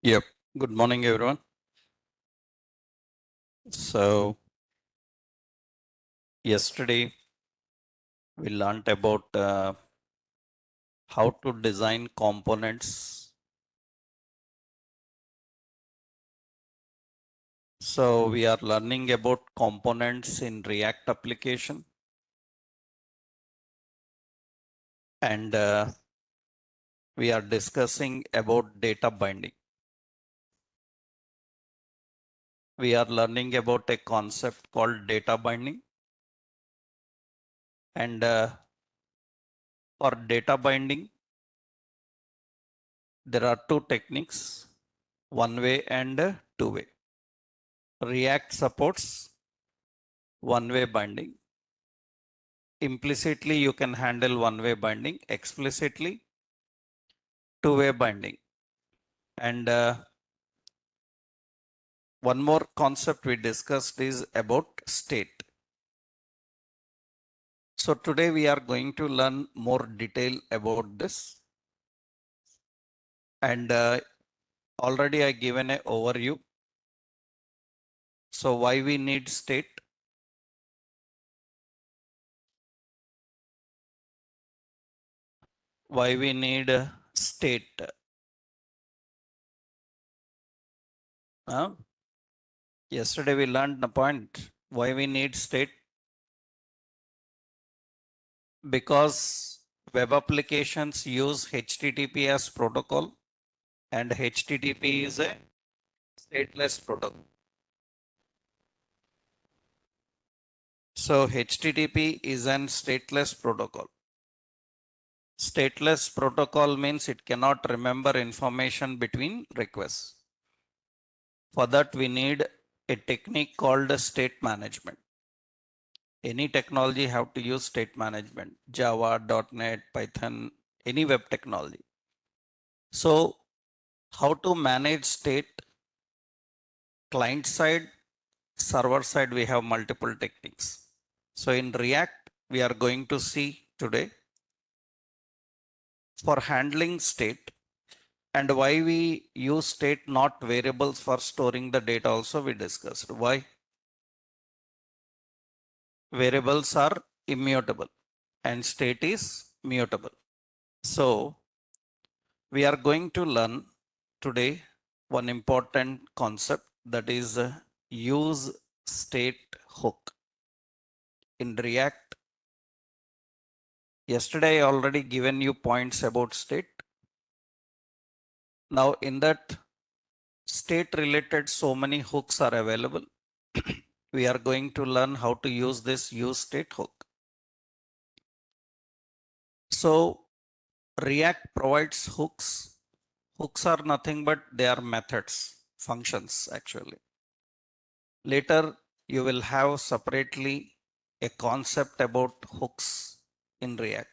Yep. Good morning, everyone. So, yesterday we learned about how to design components. So, we are learning about components in React application. And we are discussing about data binding. We are learning about a concept called data binding. And for data binding, there are two techniques, one way and two way. React supports one way binding. Implicitly, you can handle one way binding, explicitly, two way binding. And one more concept we discussed is about state. So today we are going to learn more detail about this. And already I given an overview. So why we need state? Why we need state? Yesterday we learned the point. Why we need state? Because web applications use HTTP as protocol, and HTTP is a stateless protocol. So HTTP is an stateless protocol. Stateless protocol means it cannot remember information between requests. For that, we need a technique called state management. Any technology have to use state management, Java, .NET, Python, any web technology. So how to manage state? Client side, server side, we have multiple techniques. So in React, we are going to see today for handling state, and why we use state not variables for storing the data also we discussed. Why? Variables are immutable and state is mutable. So we are going to learn today one important concept, that is use state hook. In React, yesterday I already given you points about state. Now in that state related, so many hooks are available. We are going to learn how to use this use state hook. So React provides hooks. Hooks are nothing but they are methods, functions actually. Later you will have separately a concept about hooks in React.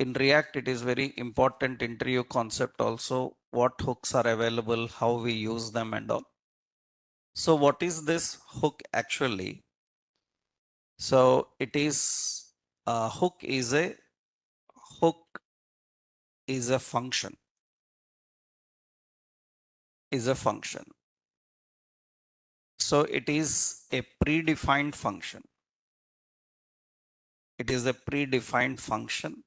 In React, it is very important interview concept also, what hooks are available, how we use them and all. So what is this hook actually? So it is hook is a function, So it is a predefined function. It is a predefined function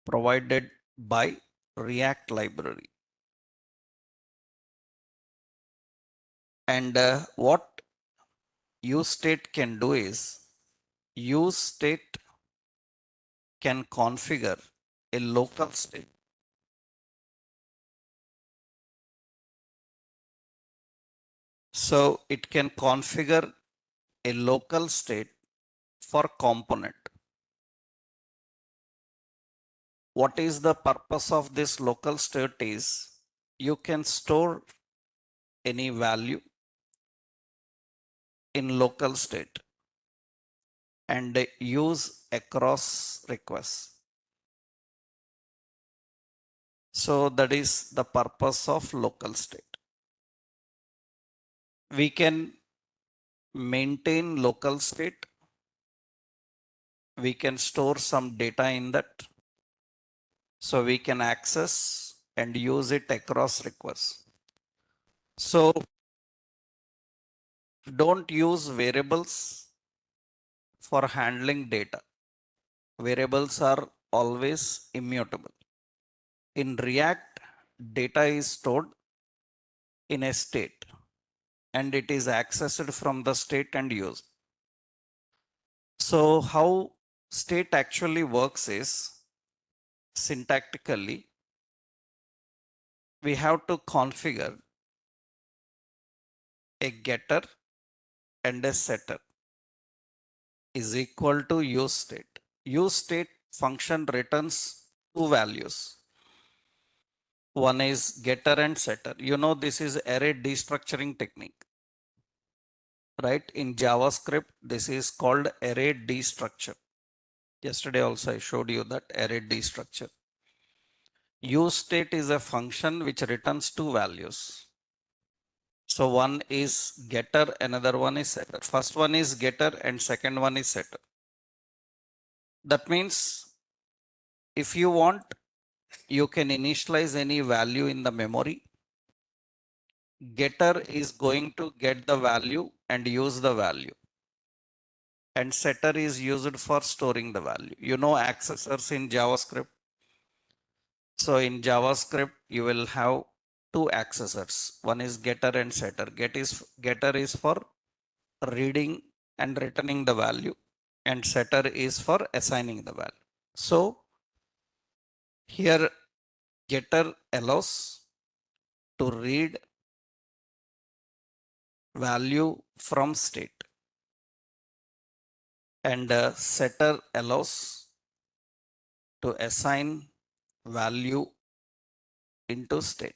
provided by React library. And what use state can do is, use state can configure a local state. So it can configure a local state for component. What is the purpose of this local state is, you can store any value in local state and use across requests. So that is the purpose of local state. We can maintain local state. We can store some data in that. So we can access and use it across requests. So don't use variables for handling data. Variables are always immutable. In React, data is stored in a state and it is accessed from the state and used. So how state actually works is syntactically, we have to configure a getter and a setter is equal to use state. Use state function returns two values. One is getter and setter. You know, this is array destructuring technique, right? In JavaScript, this is called array destructure. Yesterday also I showed you that array destructure. Use state is a function which returns two values. So one is getter, another one is setter. First one is getter and second one is setter. That means if you want, you can initialize any value in the memory. Getter is going to get the value and use the value. And setter is used for storing the value. You know accessors in JavaScript. So in JavaScript, you will have two accessors. One is getter and setter. Getter is for reading and returning the value, and setter is for assigning the value. So here getter allows to read value from state, and setter allows to assign value into state.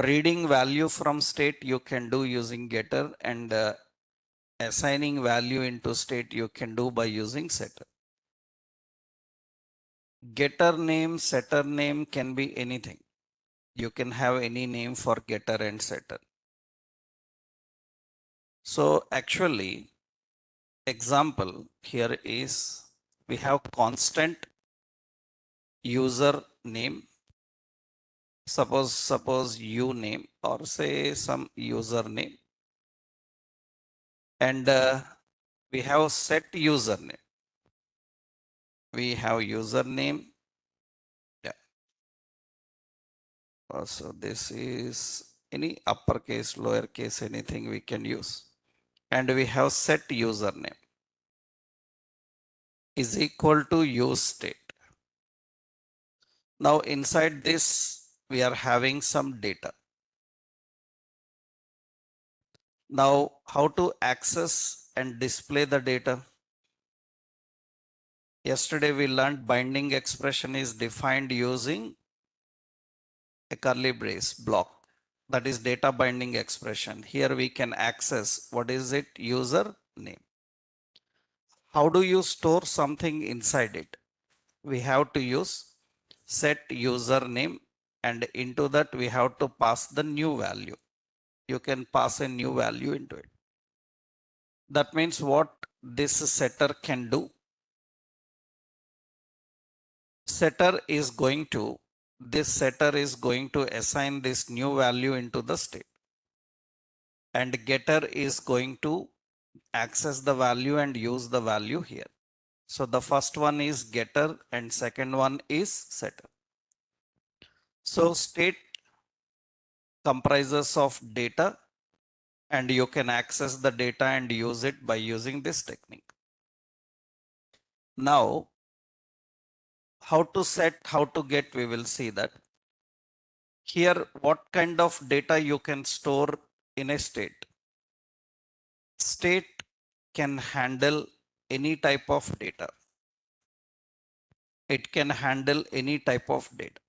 Reading value from state you can do using getter, and assigning value into state you can do by using setter. Getter name, setter name can be anything. You can have any name for getter and setter. So actually, example here is we have constant user name. Suppose you name or say some username, and we have set username. We have username. Yeah. So this is any uppercase, lowercase, anything we can use. And we have set username is equal to use state. Now inside this, we are having some data. Now how to access and display the data? Yesterday we learned binding expression is defined using a curly brace block. That is data binding expression. Here we can access, what is it? User name. How do you store something inside it? We have to use set username, and into that we have to pass the new value. You can pass a new value into it. That means what this setter can do? This setter is going to assign this new value into the state, and getter is going to access the value and use the value here. So the first one is getter and second one is setter. So state comprises of data, and you can access the data and use it by using this technique. Now, how to set, how to get, we will see that. Here, what kind of data you can store in a state? State can handle any type of data. It can handle any type of data.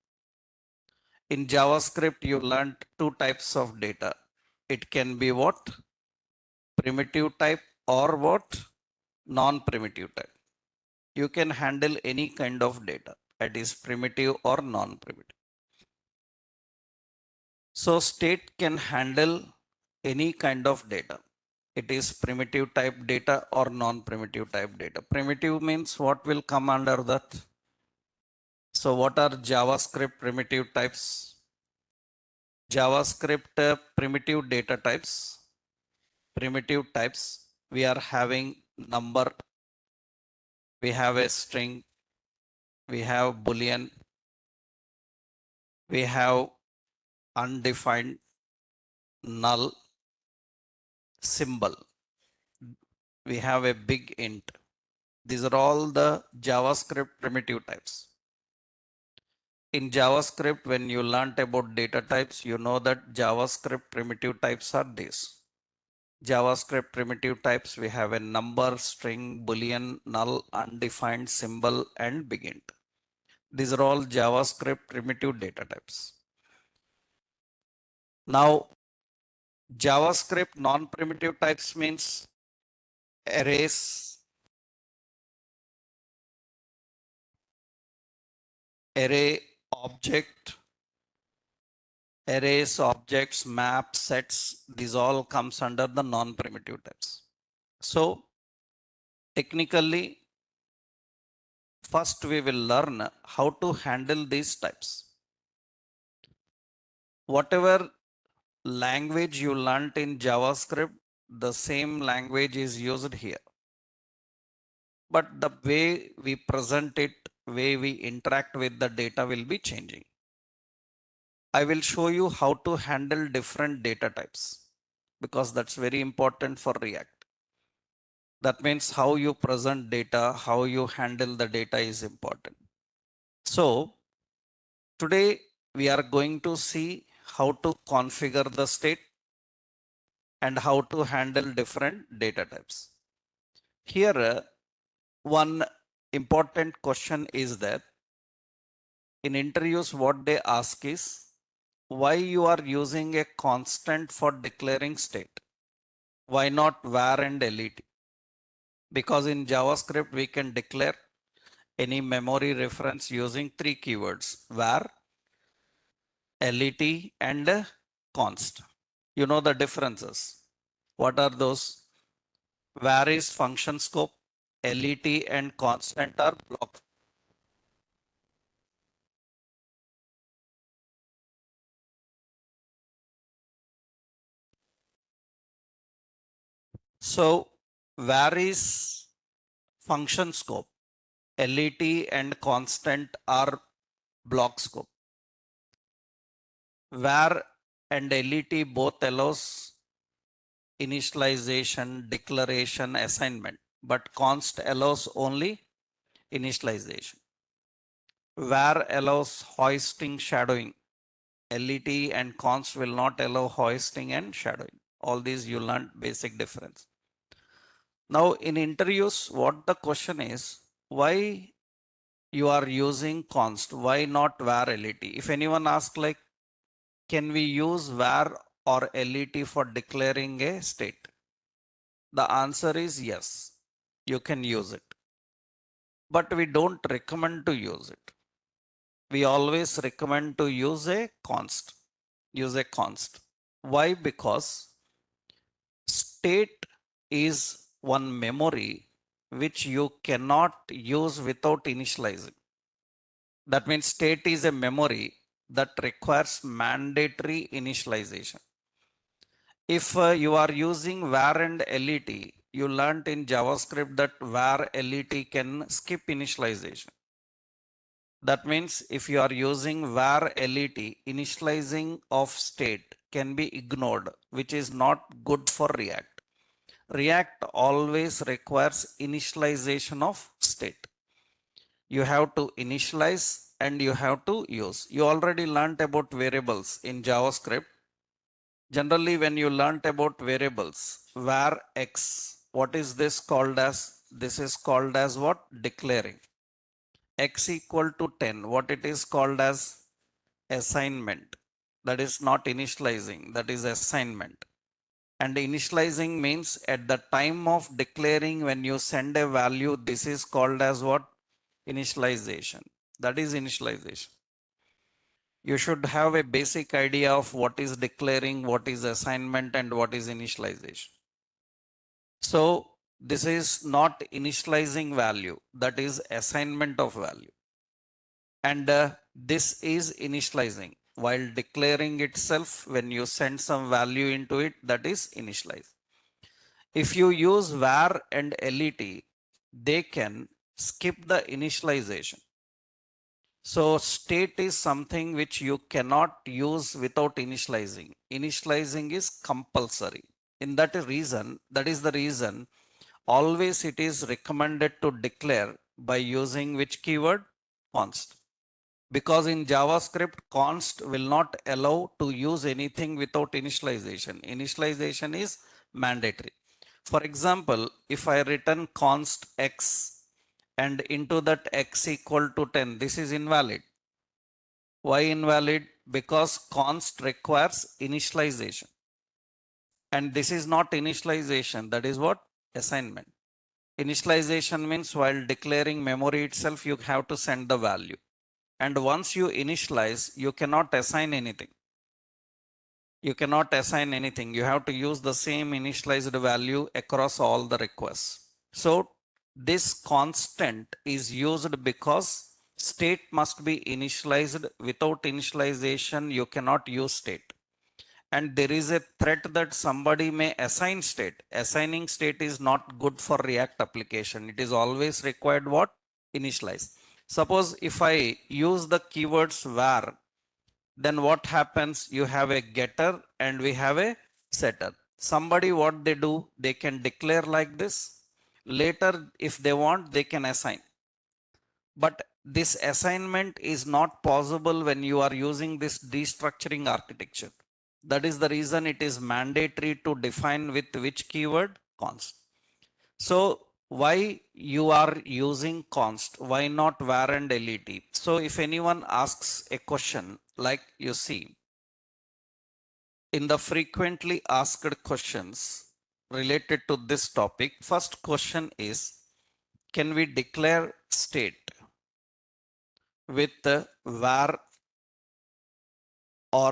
In JavaScript, you learned two types of data. It can be what? Primitive type, or what? Non-primitive type. You can handle any kind of data, that is primitive or non-primitive. So state can handle any kind of data. It is primitive type data or non-primitive type data. Primitive means what will come under that? So what are JavaScript primitive types? JavaScript primitive data types. Primitive types, we are having number, we have a string, we have boolean, we have undefined, null, symbol, we have a big int. These are all the JavaScript primitive types. In JavaScript, when you learnt about data types, you know that JavaScript primitive types are these. JavaScript primitive types, we have a number, string, boolean, null, undefined, symbol, and big int. These are all JavaScript primitive data types. Now, JavaScript non-primitive types means arrays, array, object, arrays, objects, maps, sets, these all comes under the non-primitive types. So technically, first we will learn how to handle these types. Whatever language you learnt in JavaScript, the same language is used here. But the way we present it, way we interact with the data will be changing. I will show you how to handle different data types because that's very important for React. That means how you present data, how you handle the data is important. So today we are going to see how to configure the state and how to handle different data types. Here, one important question is that in interviews, what they ask is why you are using a constant for declaring state. Why not var and let? Because in JavaScript, we can declare any memory reference using three keywords, var, let, and const. You know the differences. What are those? Var is function scope, let and constant are block. So var is function scope, let and constant are block scope. Var and let both allows initialization, declaration, assignment, but const allows only initialization. Var allows hoisting, shadowing. Let and const will not allow hoisting and shadowing. All these you learned basic difference. Now in interviews, what the question is, why you are using const? Why not var let? If anyone asks like, can we use var or let for declaring a state? The answer is yes, you can use it. But we don't recommend to use it. We always recommend to use a const. Use a const. Why? Because state is one memory which you cannot use without initializing. That means state is a memory that requires mandatory initialization. If you are using var and let, you learned in JavaScript that var let can skip initialization. That means if you are using var let, initializing of state can be ignored, which is not good for React. React always requires initialization of state. You have to initialize and you have to use. You already learned about variables in JavaScript. Generally, when you learnt about variables, var x, what is this called as? This is called as what? Declaring. X equal to 10, what it is called as? Assignment. That is not initializing, that is assignment. And initializing means at the time of declaring, when you send a value, this is called as what? Initialization. That is initialization. You should have a basic idea of what is declaring, what is assignment, and what is initialization. So this is not initializing value, that is assignment of value. And this is initializing. While declaring itself, when you send some value into it, that is initialize. If you use var and let, they can skip the initialization. So state is something which you cannot use without initializing. Initializing is compulsory. That is the reason always it is recommended to declare by using which keyword? Const. Because in JavaScript, const will not allow to use anything without initialization. Initialization is mandatory. For example, if I return const x and into that x equal to 10, this is invalid. Why invalid? Because const requires initialization. And this is not initialization, that is what? Assignment. Initialization means while declaring memory itself, you have to send the value. And once you initialize, you cannot assign anything. You cannot assign anything. You have to use the same initialized value across all the requests. So this constant is used because state must be initialized. Without initialization, you cannot use state. And there is a threat that somebody may assign state. Assigning state is not good for React application. It is always required what? Initialize. Suppose if I use the keywords var, then what happens? You have a getter and we have a setter. Somebody, what they do, they can declare like this. Later, if they want, they can assign. But this assignment is not possible when you are using this destructuring architecture. That is the reason it is mandatory to define with which keyword? Const. So why you are using const? Why not var and let? So if anyone asks a question like you see in the frequently asked questions related to this topic, first question is, can we declare state with var or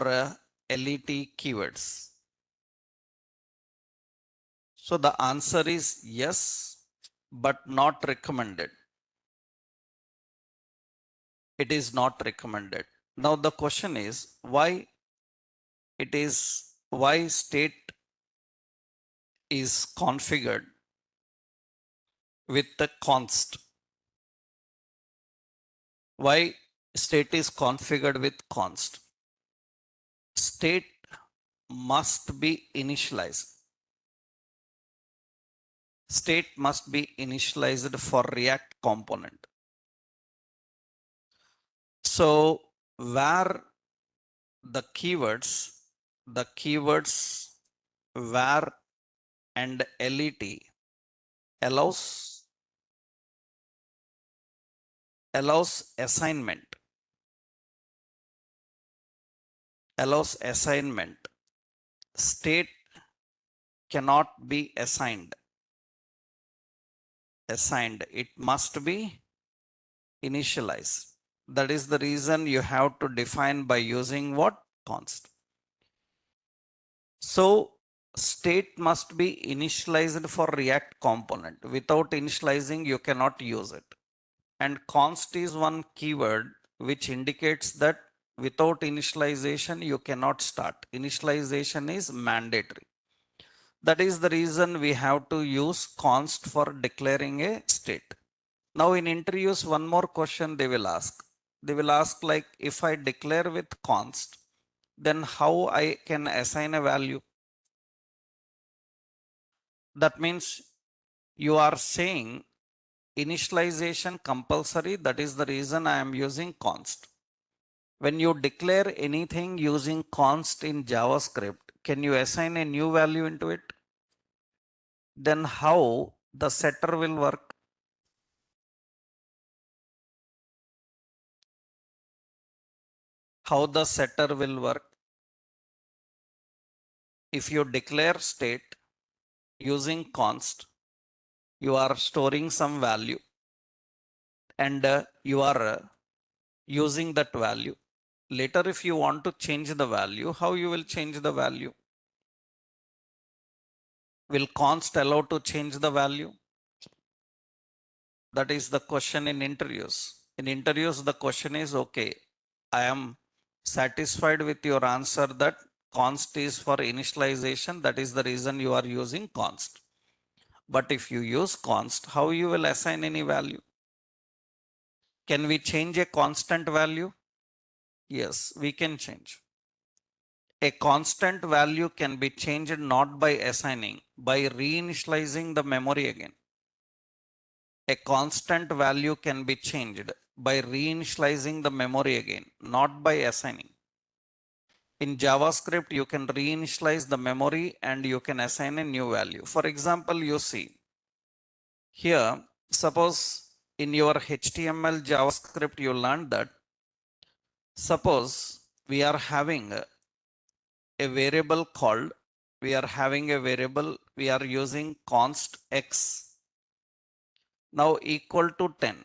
let keywords? So the answer is yes, but not recommended. It is not recommended. Now the question is why state is configured with the const. Why state is configured with const? State must be initialized. State must be initialized for React component. So where the keywords var and let allows assignment. State cannot be assigned. It must be initialized. That is the reason you have to define by using what? Const. So state must be initialized for React component. Without initializing, you cannot use it. And const is one keyword which indicates that without initialization, you cannot start. Initialization is mandatory. That is the reason we have to use const for declaring a state. Now in interviews, one more question they will ask. They will ask like, if I declare with const, then how I can assign a value? That means you are saying initialization compulsory. That is the reason I am using const. When you declare anything using const in JavaScript, can you assign a new value into it? Then how the setter will work? How the setter will work? If you declare state using const, you are storing some value and you are using that value. Later, if you want to change the value, how you will change the value? Will const allow to change the value? That is the question in interviews. In interviews, the question is, okay, I am satisfied with your answer that const is for initialization. That is the reason you are using const. But if you use const, how you will assign any value? Can we change a constant value? Yes, we can change. A constant value can be changed not by assigning, by reinitializing the memory again. A constant value can be changed by reinitializing the memory again, not by assigning. In JavaScript, you can reinitialize the memory and you can assign a new value. For example, you see here, suppose in your HTML JavaScript, you learned that suppose we are having a variable called, we are having a variable, we are using const x now equal to 10.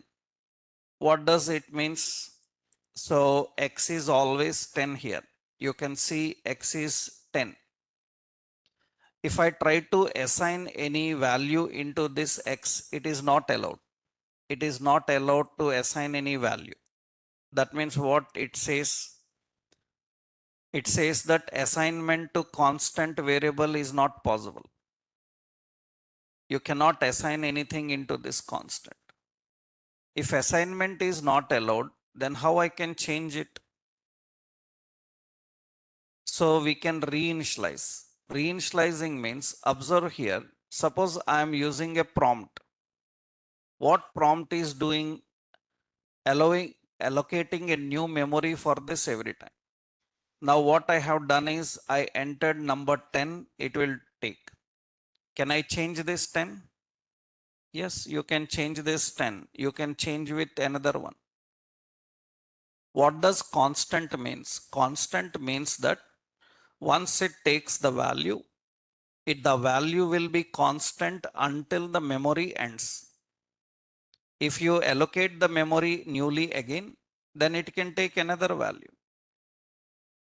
What does it means? So x is always 10 here. You can see x is 10. If I try to assign any value into this x, it is not allowed. It is not allowed to assign any value. That means what it says? It says that assignment to constant variable is not possible. You cannot assign anything into this constant. If assignment is not allowed, then how I can change it? So we can reinitialize. Reinitializing means, observe here, suppose I am using a prompt. What prompt is doing? Allocating a new memory for this every time. Now what I have done is I entered number 10, it will take. Can I change this 10? Yes, you can change this 10. You can change with another one. What does constant means? Constant means that once it takes the value, the value will be constant until the memory ends. If you allocate the memory newly again, then it can take another value.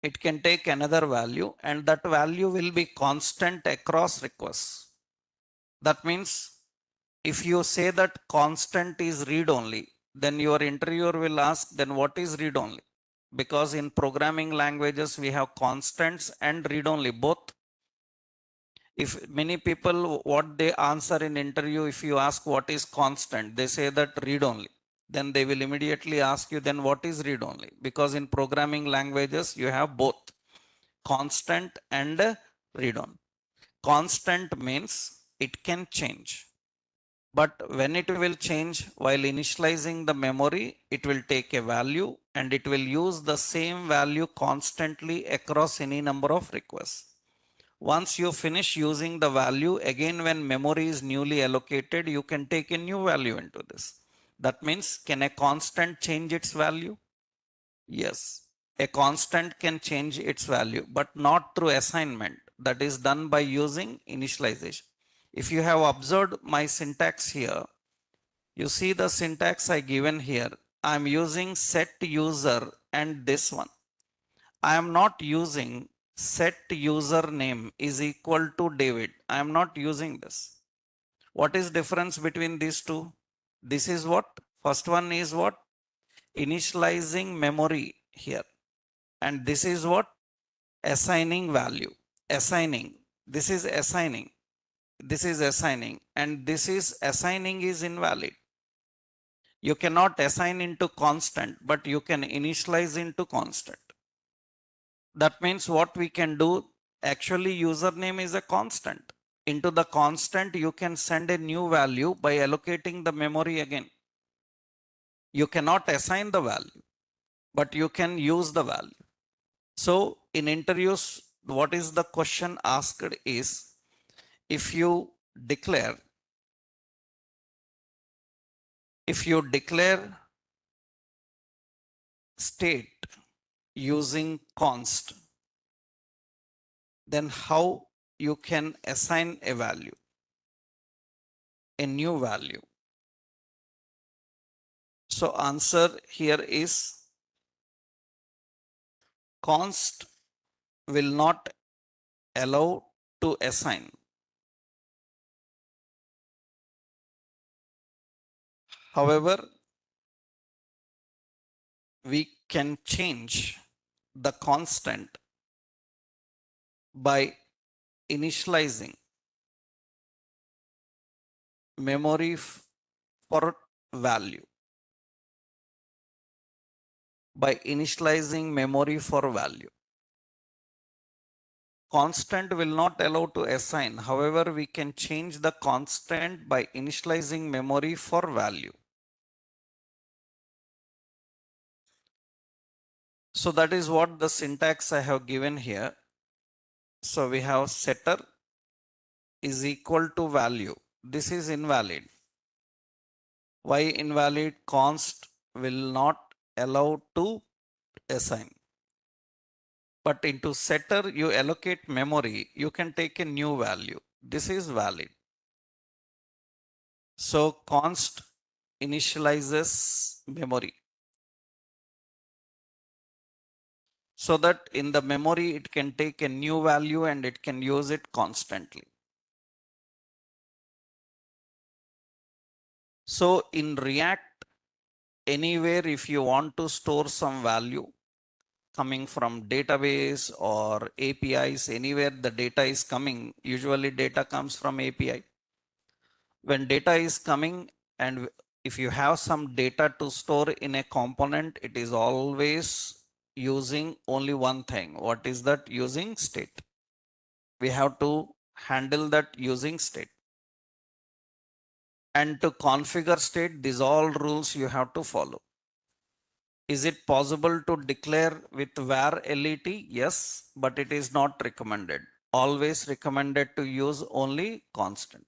It can take another value and that value will be constant across requests. That means if you say that constant is read only, then your interviewer will ask, then what is read only? Because in programming languages, we have constants and read only both. If many people, what they answer in interview, if you ask what is constant, they say that read only. Then they will immediately ask you, then what is read only? Because in programming languages, you have both constant and read on. Constant means it can change. But when it will change while initializing the memory, it will take a value and it will use the same value constantly across any number of requests. Once you finish using the value, again when memory is newly allocated, you can take a new value into this. That means, can a constant change its value? Yes. A constant can change its value, but not through assignment. That is done by using initialization. If you have observed my syntax here, you see the syntax I given here. I am using set user and this one. I am not using set username is equal to David. I am not using this. What is difference between these two? This is what? First one is what? Initializing memory here. And this is what? Assigning value. Assigning. This is assigning. This is assigning. And this is assigning is invalid. You cannot assign into constant, but you can initialize into constant. That means what we can do, actually username is a constant. Into the constant, you can send a new value by allocating the memory again. You cannot assign the value, but you can use the value. So in interviews, what is the question asked is, if you declare state using const, then how you can assign a value, a new value. So answer here is const will not allow to assign. However, we can change the constant by initializing memory for value. By initializing memory for value. Constant will not allow to assign. However, we can change the constant by initializing memory for value. So that is what the syntax I have given here. So we have setter is equal to value. This is invalid. Why invalid? Const will not allow to assign. But into setter, you allocate memory, you can take a new value. This is valid. So const initializes memory. So that in the memory, it can take a new value and it can use it constantly. So in React, anywhere if you want to store some value coming from database or APIs, anywhere the data is coming, usually data comes from API. When data is coming and if you have some data to store in a component, it is always using only one thing. What is that? Using state. We have to handle that using state. And to configure state, these all rules you have to follow. Is it possible to declare with var let? Yes, but it is not recommended. Always recommended to use only constant.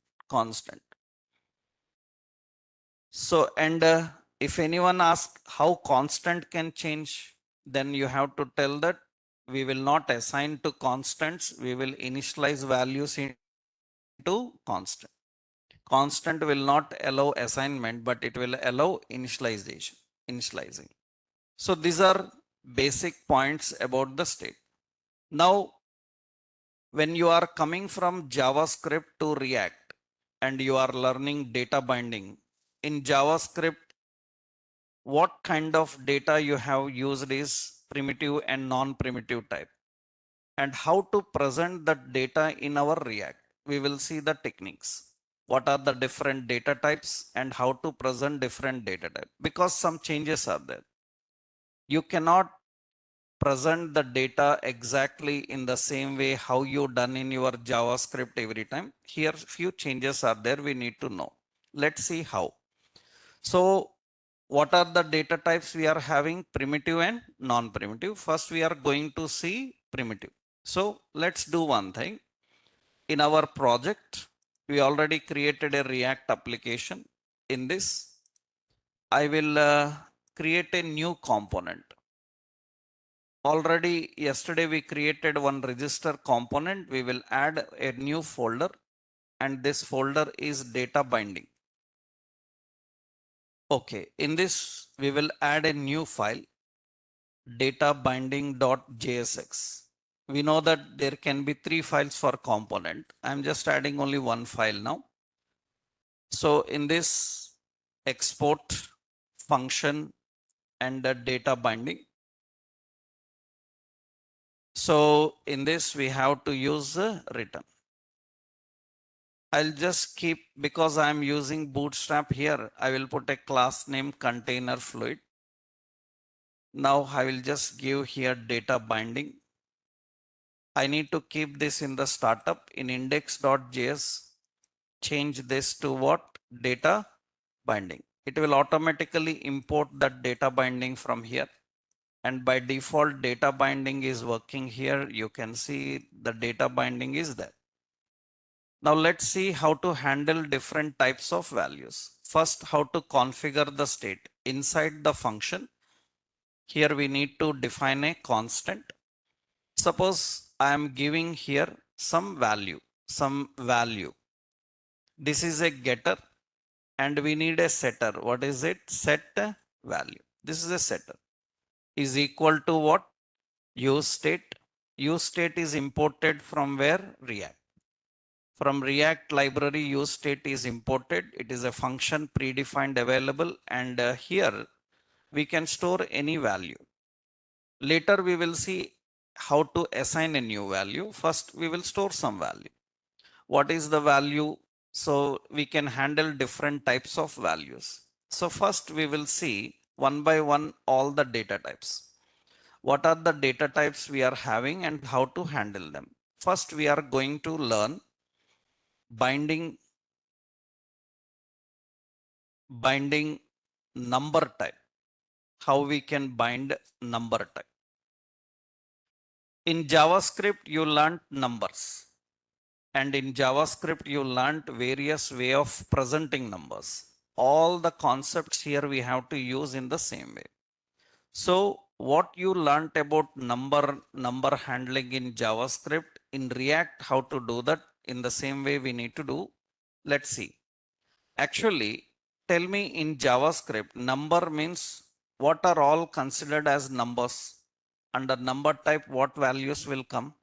So, and if anyone asks how constant can change, then you have to tell that we will not assign to constants. We will initialize values into constant. Constant will not allow assignment, but it will allow initializing. So these are basic points about the state. Now, when you are coming from JavaScript to React and you are learning data binding, in JavaScript, what kind of data you have used is primitive and non-primitive type, and how to present that data in our React. We will see the techniques. What are the different data types and how to present different data types, because some changes are there. You cannot present the data exactly in the same way how you done in your JavaScript every time. Here few changes are there we need to know. Let's see how. So what are the data types we are having? Primitive and non-primitive. First we are going to see primitive. So let's do one thing. In our project, we already created a React application. In this, I will create a new component. Already yesterday we created one register component. We will add a new folder and this folder is data binding. Okay, in this we will add a new file, data binding.jsx. We know that there can be 3 files for component. I'm just adding only one file now. So in this export function and the data binding. So in this we have to use return. I'll just keep, because I'm using Bootstrap here, I will put a class name container fluid. Now I will just give here data binding. I need to keep this in the startup in index.js. Change this to what? Data binding. It will automatically import that data binding from here. And by default, data binding is working here. You can see the data binding is there. Now let's see how to handle different types of values. First, how to configure the state inside the function. Here we need to define a constant. Suppose I am giving here some value. This is a getter and we need a setter. What is it? Set value. This is a setter. Is equal to what? Use state. Use state is imported from where? React. From React library, use state is imported. It is a function predefined available, and here we can store any value. Later we will see how to assign a new value. First we will store some value. What is the value? So we can handle different types of values. So first we will see one by one all the data types. What are the data types we are having and how to handle them? First we are going to learn binding number type, how we can bind number type. In JavaScript you learned numbers, and in JavaScript you learned various way of presenting numbers. All the concepts here we have to use in the same way. So what you learned about number handling in JavaScript, in React how to do that in the same way we need to do. Let's see. Actually, tell me in JavaScript, number means what are all considered as numbers? Under number type, what values will come?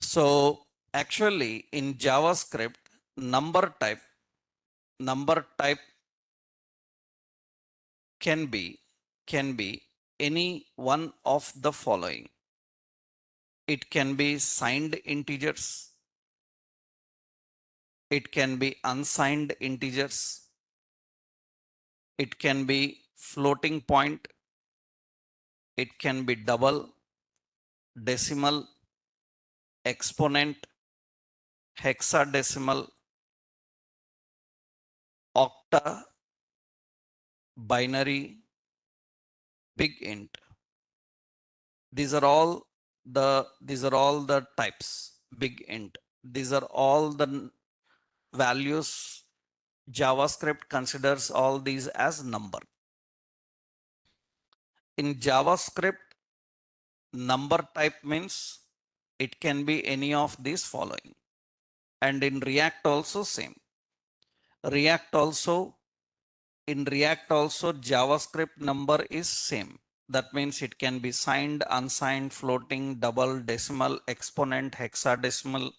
So actually in JavaScript, number type can be any one of the following. It can be signed integers. It can be unsigned integers. It can be floating point. It can be double, decimal, exponent, hexadecimal, octa, binary, big int. These are all the types. Big int. These are all the values. JavaScript considers all these as number. In JavaScript, number type means it can be any of these following. And in React also same. React also JavaScript number is same. That means it can be signed, unsigned, floating, double, decimal, exponent, hexadecimal,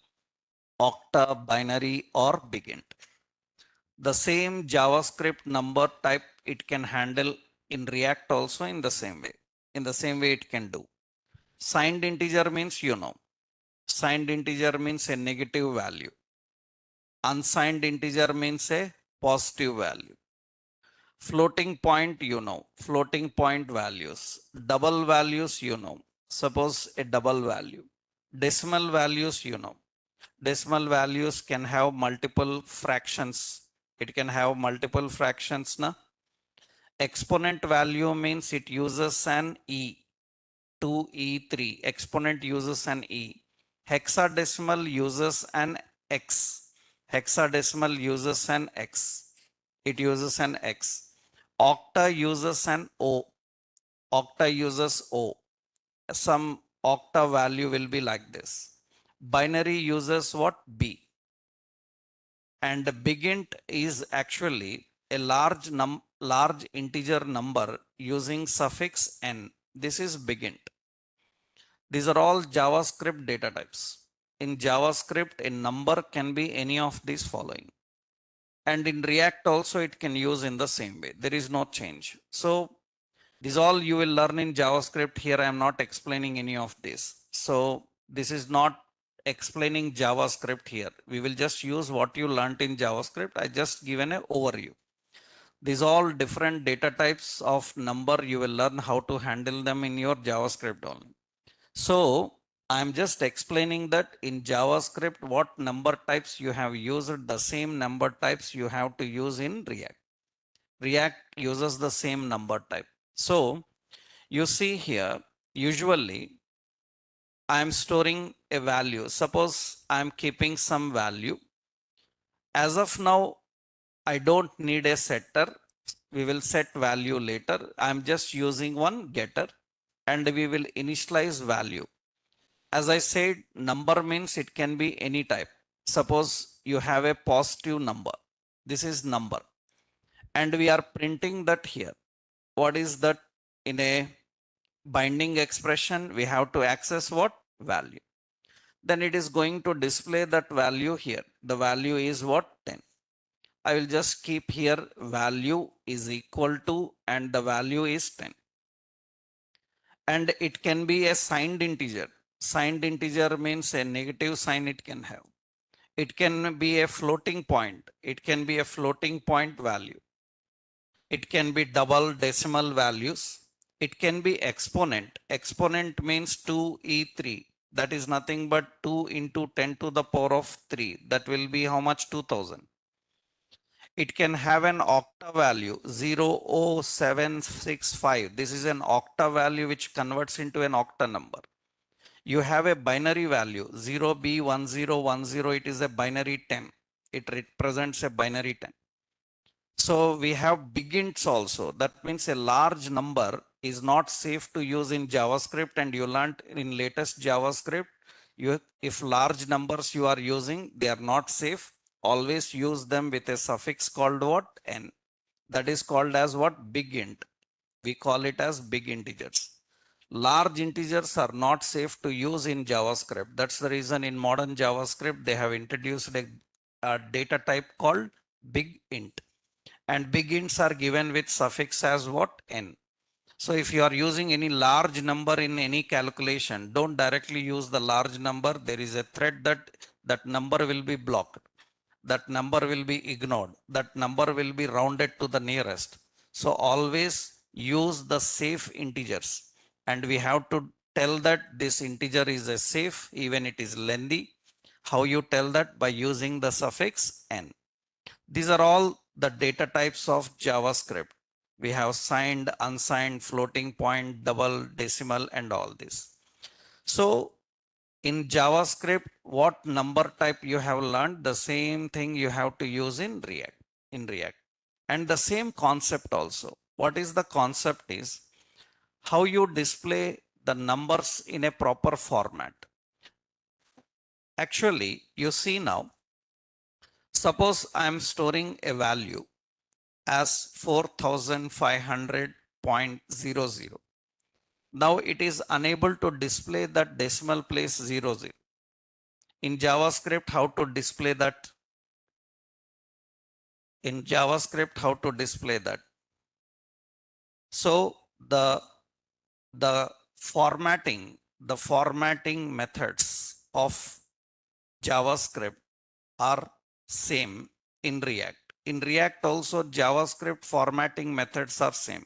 octa, binary, or big int. The same JavaScript number type it can handle in React also in the same way. In the same way it can do. Signed integer means signed integer means a negative value. Unsigned integer means a positive value. Floating point, floating point values. Double values, suppose a double value. Decimal values, decimal values can have multiple fractions. It can have multiple fractions. Na? Exponent value means it uses an E, 2E3. Exponent uses an E. Hexadecimal uses an X. Hexadecimal uses an X. It uses an X. Octa uses an O. Octa uses O. Some octa value will be like this. Binary uses what? B. And big int is actually a large integer number using suffix n. This is big int. These are all JavaScript data types. In JavaScript, a number can be any of these following. And in React also it can use in the same way. There is no change. So this all you will learn in JavaScript. Here I am not explaining any of this. So this is not explaining JavaScript here. We will just use what you learned in JavaScript. I just given an overview. These all different data types of number. You will learn how to handle them in your JavaScript only. So I'm just explaining that in JavaScript, what number types you have used, the same number types you have to use in React. React uses the same number type. So you see here, usually I'm storing a value. Suppose I'm keeping some value. As of now, I don't need a setter. We will set value later. I'm just using one getter and we will initialize value. As I said, number means it can be any type. Suppose you have a positive number. This is number. And we are printing that here. What is that? In a binding expression, we have to access what? Value. Then it is going to display that value here. The value is what? 10. I will just keep here value is equal to, and the value is 10. And it can be a signed integer. Signed integer means a negative sign it can have. It can be a floating point. It can be a floating point value. It can be double decimal values. It can be exponent. Exponent means 2e3. That is nothing but 2 into 10 to the power of 3. That will be how much? 2000. It can have an octa value 00765. This is an octa value which converts into an octa number. You have a binary value 0B1010. It is a binary 10. It represents a binary 10. So we have big ints also. That means a large number is not safe to use in JavaScript, and you learned in latest JavaScript, if large numbers you are using, they are not safe. Always use them with a suffix called what? N. That is called as what? Big int. We call it as big integers. Large integers are not safe to use in JavaScript. That's the reason in modern JavaScript, they have introduced a data type called big int. And big ints are given with suffix as what? N. So if you are using any large number in any calculation, don't directly use the large number. There is a threat that that number will be blocked. That number will be ignored. That number will be rounded to the nearest. So always use the safe integers. And we have to tell that this integer is a safe, even it is lengthy. How you tell that? By using the suffix n. These are all the data types of JavaScript. We have signed, unsigned, floating point, double, decimal, and all this. So in JavaScript, what number type you have learned, the same thing you have to use in React. And the same concept also. What is the concept is how you display the numbers in a proper format. Actually, you see now, suppose I am storing a value as 4500.00. Now it is unable to display that decimal place 00. In JavaScript, how to display that? In JavaScript, how to display that? So the formatting methods of JavaScript are same in React. In React also, JavaScript formatting methods are same.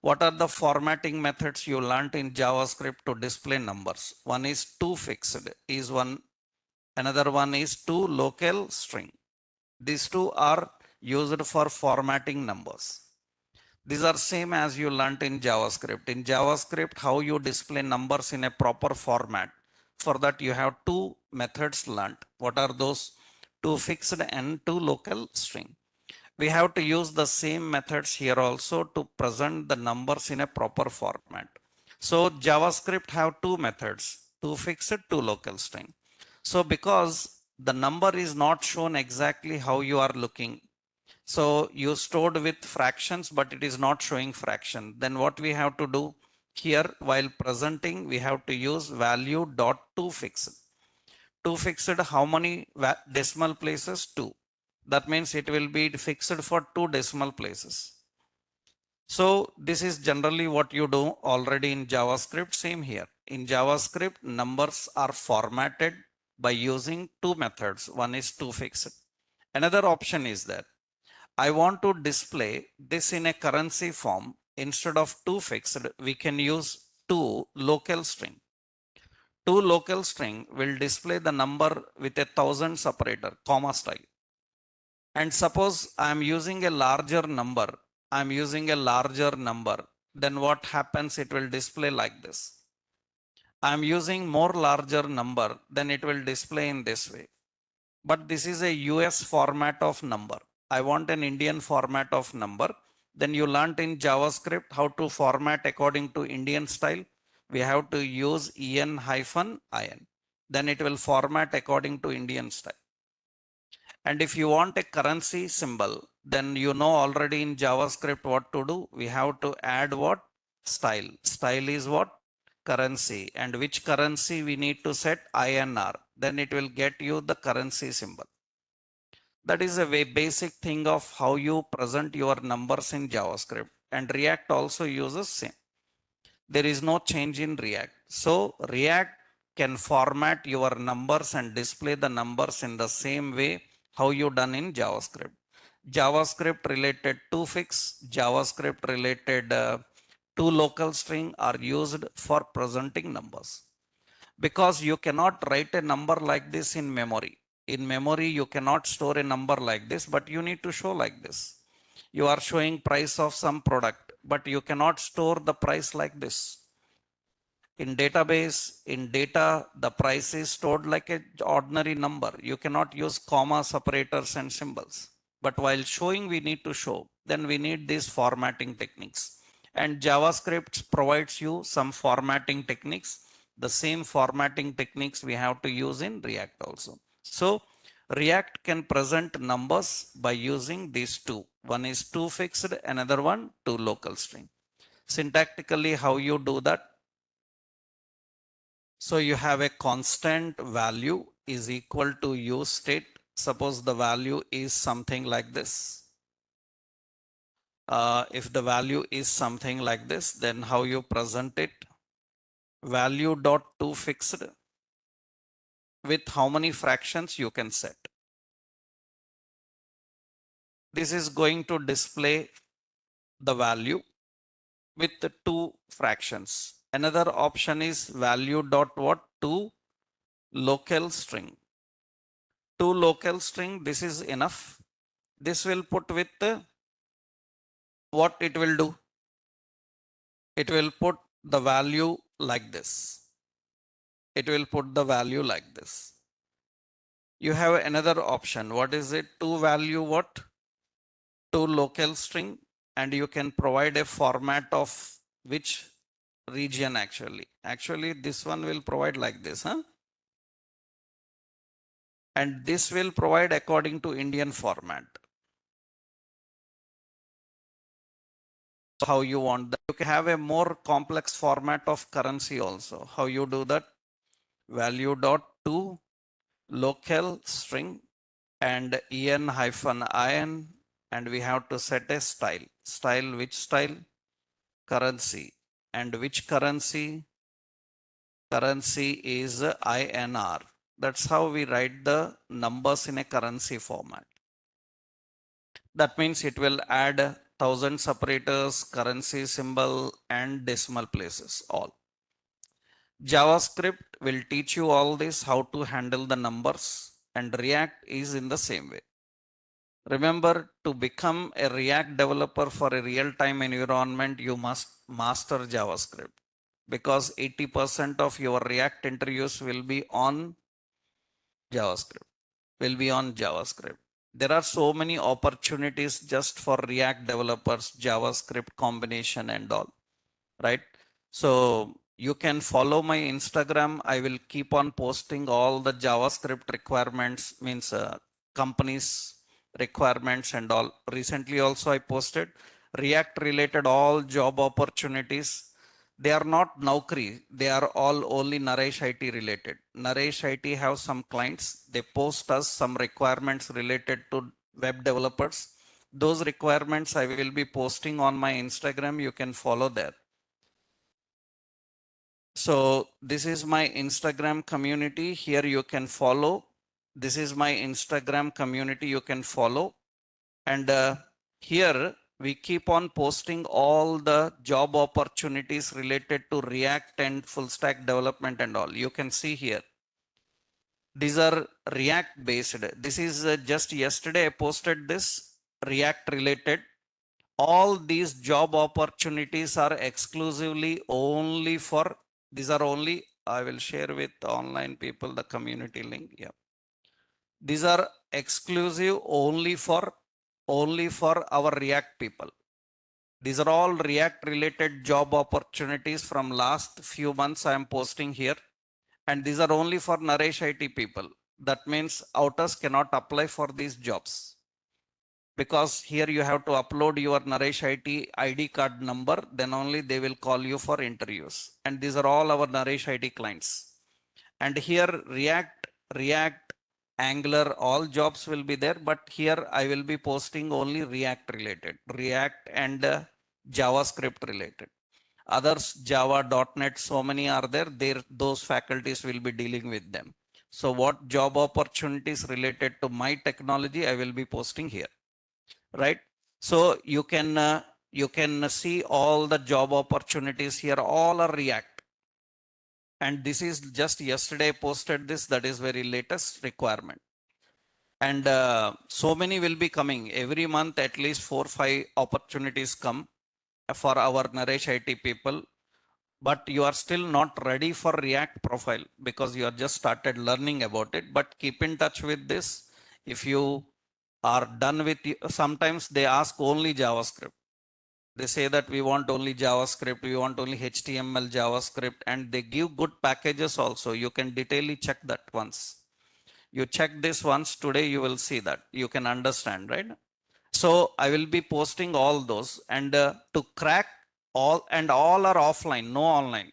What are the formatting methods you learned in JavaScript to display numbers? One is toFixed is one. Another one is toLocalString. These two are used for formatting numbers. These are same as you learned in JavaScript. In JavaScript, how you display numbers in a proper format. For that, you have two methods learned. What are those? toFixed and toLocalString. We have to use the same methods here also to present the numbers in a proper format. So JavaScript have two methods, toFixed, toLocalString. So because the number is not shown exactly how you are looking, so you stored with fractions, but it is not showing fraction. Then what we have to do here while presenting, we have to use value dot toFixed. toFixed, how many decimal places? 2. That means it will be fixed for 2 decimal places. So this is generally what you do already in JavaScript. Same here. In JavaScript, numbers are formatted by using two methods. One is toFixed. Another option is that I want to display this in a currency form. Instead of toFixed, we can use toLocalString. toLocalString will display the number with a 1000 separator, comma style. And suppose I am using a larger number, then what happens? It will display like this. I am using more larger number, then it will display in this way. But this is a US format of number. I want an Indian format of number. Then you learned in JavaScript how to format according to Indian style. We have to use en-in. Then it will format according to Indian style. And if you want a currency symbol, then you know already in JavaScript what to do. We have to add what? Style. Style is what? Currency. And which currency we need to set? INR. Then it will get you the currency symbol. That is a way basic thing of how you present your numbers in JavaScript, and React also uses same. There is no change in React. So React can format your numbers and display the numbers in the same way how you done in JavaScript. JavaScript related toFix, JavaScript related toLocal string are used for presenting numbers. Because you cannot write a number like this in memory. In memory, you cannot store a number like this, but you need to show like this. You are showing price of some product, but you cannot store the price like this. In database, in data, the price is stored like an ordinary number. You cannot use comma separators and symbols. But while showing, we need to show. Then we need these formatting techniques. And JavaScript provides you some formatting techniques. The same formatting techniques we have to use in React also. So React can present numbers by using these two. One is toFixed, another one toLocal string. Syntactically, how you do that? So you have a constant value is equal to use state. Suppose the value is something like this. If the value is something like this, then how you present it? Value dot toFixed with how many fractions you can set. This is going to display the value with the two fractions. Another option is value dot what? To local string. To local string, this is enough. This will put with what it will do? It will put the value like this. It will put the value like this. You have another option. What is it? To value what? To local string, and you can provide a format of which region actually. Actually, this one will provide like this, huh? And this will provide according to Indian format. How you want that. You can have a more complex format of currency also. How you do that? Value dot to local string and en-in, and we have to set a style. Style, which style? Currency. And which currency? Currency is INR. That's how we write the numbers in a currency format. That means it will add 1000 separators, currency symbol, and decimal places all. JavaScript will teach you all this, how to handle the numbers, and React is in the same way. Remember, to become a React developer for a real-time environment, you must master JavaScript, because 80% of your React interviews will be on JavaScript. There are so many opportunities just for React developers, JavaScript combination and all, right? So you can follow my Instagram. I will keep on posting all the JavaScript requirements, means companies requirements and all. Recently also I posted React related all job opportunities. They are not Naukri. They are all only Naresh IT related. Naresh IT have some clients. They post us some requirements related to web developers. Those requirements I will be posting on my Instagram. You can follow there. So this is my Instagram community. Here you can follow. This is my Instagram community. You can follow. And here we keep on posting all the job opportunities related to React and full stack development and all. You can see here. These are React based. This is just yesterday I posted this React related. All these job opportunities are exclusively only for, these are only, I will share with online people the community link. Yeah. These are exclusive only for our React people. These are all React related job opportunities from last few months I am posting here. And these are only for Naresh IT people. That means outers cannot apply for these jobs, because here you have to upload your Naresh IT ID card number, then only they will call you for interviews. And these are all our Naresh IT clients. And here React Angular, all jobs will be there, but here I will be posting only React related, React and JavaScript related. Others, Java, .NET, so many are there. Those faculties will be dealing with them. So what job opportunities related to my technology, I will be posting here, right? So you can see all the job opportunities here, all are React. And this is just yesterday posted this, that is very latest requirement. And so many will be coming every month, at least 4-5 opportunities come for our Naresh IT people. But you are still not ready for React profile because you are just started learning about it. But keep in touch with this. If you are done with, sometimes they ask only JavaScript. They say that we want only JavaScript, we want only HTML, JavaScript, and they give good packages also. You can detailedly check that once. You check this once today, you will see that. You can understand, right? So I will be posting all those, and to crack all, and all are offline, no online.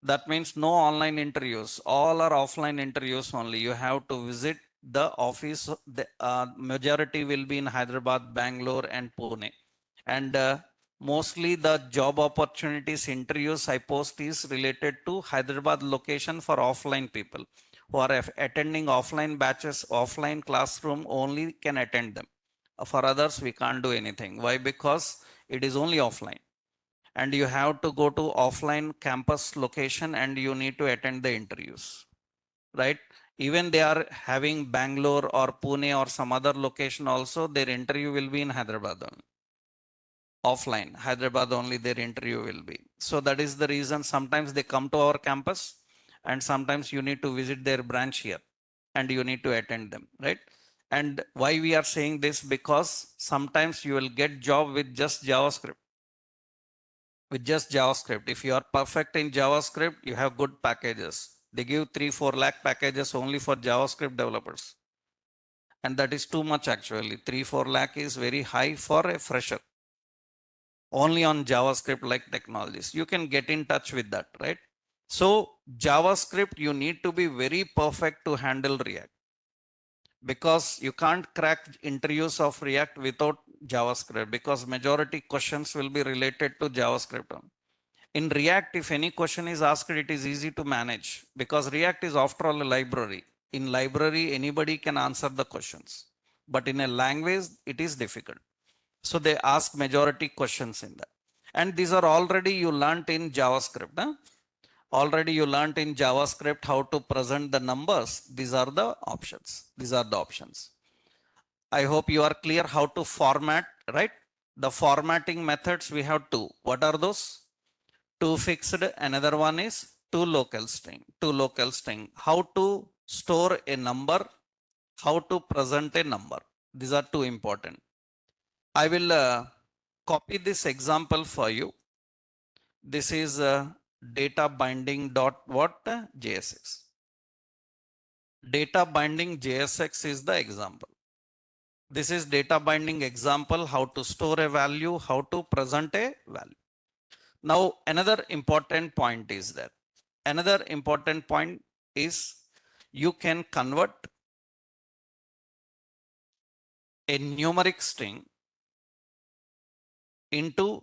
That means no online interviews, all are offline interviews only. You have to visit the office. The majority will be in Hyderabad, Bangalore and Pune. And mostly the job opportunities interviews I post is related to Hyderabad location for offline people who are attending offline batches, offline classroom only can attend them. For others, we can't do anything. Why? Because it is only offline. And you have to go to offline campus location and you need to attend the interviews, right? Even they are having Bangalore or Pune or some other location also, their interview will be in Hyderabad only. Offline, Hyderabad only their interview will be. So that is the reason sometimes they come to our campus and sometimes you need to visit their branch here and you need to attend them, right? And why we are saying this? Because sometimes you will get job with just JavaScript. With just JavaScript. If you are perfect in JavaScript, you have good packages. They give 3-4 lakh packages only for JavaScript developers. And that is too much actually. 3-4 lakh is very high for a fresher. Only on JavaScript like technologies. You can get in touch with that, right? So JavaScript, you need to be very perfect to handle React. Because you can't crack interviews of React without JavaScript, because majority questions will be related to JavaScript. In React, if any question is asked, it is easy to manage because React is after all a library. In library, anybody can answer the questions, but in a language, it is difficult. So they ask majority questions in that. And these are already you learned in JavaScript. Huh? Already you learned in JavaScript how to present the numbers. These are the options. These are the options. I hope you are clear how to format, right? The formatting methods we have two. What are those? Two fixed, another one is two local string. Two local string. How to store a number, how to present a number. These are two important. I will copy this example for you. This is data binding dot what JSX. Data binding JSX is the example. This is data binding example, how to store a value, how to present a value. Now, another important point is that another important point is you can convert a numeric string into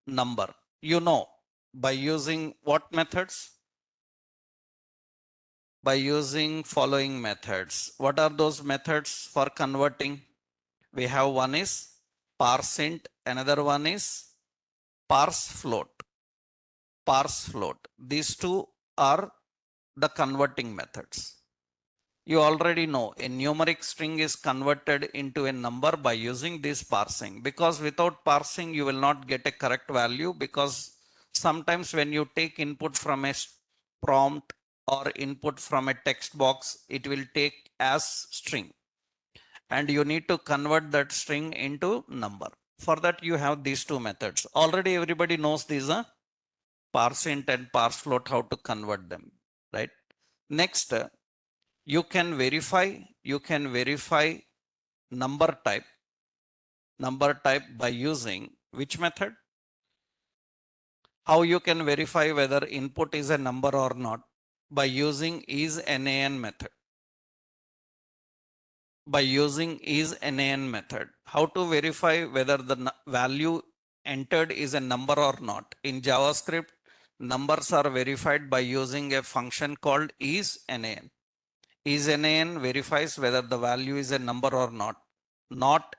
number. You know, by using what methods? By using following methods. What are those methods for converting? We have one is parseInt, another one is parsefloat. Parsefloat. These two are the converting methods. You already know a numeric string is converted into a number by using this parsing, because without parsing you will not get a correct value, because sometimes when you take input from a prompt or input from a text box, it will take as string and you need to convert that string into number. For that you have these two methods. Already everybody knows these, parseInt and parsefloat, how to convert them, right? Next, you can verify number type by using which method? How you can verify whether input is a number or not? By using isNaN method. by using isNaN method. How to verify whether the value entered is a number or not? In JavaScript, numbers are verified by using a function called isNaN. IsNaN verifies whether the value is a number or not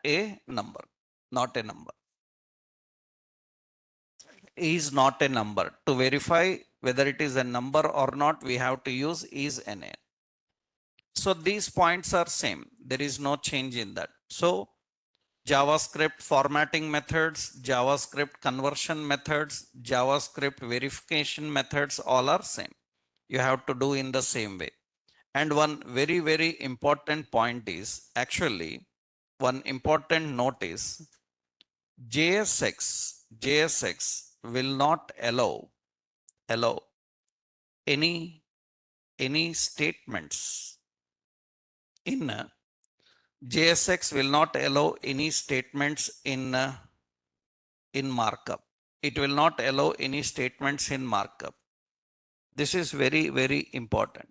a number, not a number. Is not a number. To verify whether it is a number or not, we have to use isNaN. So these points are same. There is no change in that. So JavaScript formatting methods, JavaScript conversion methods, JavaScript verification methods, all are same. You have to do in the same way. And one very, very important point is actually one important note is JSX will not allow any statements in JSX will not allow any statements in markup. It will not allow any statements in markup. This is very, very important.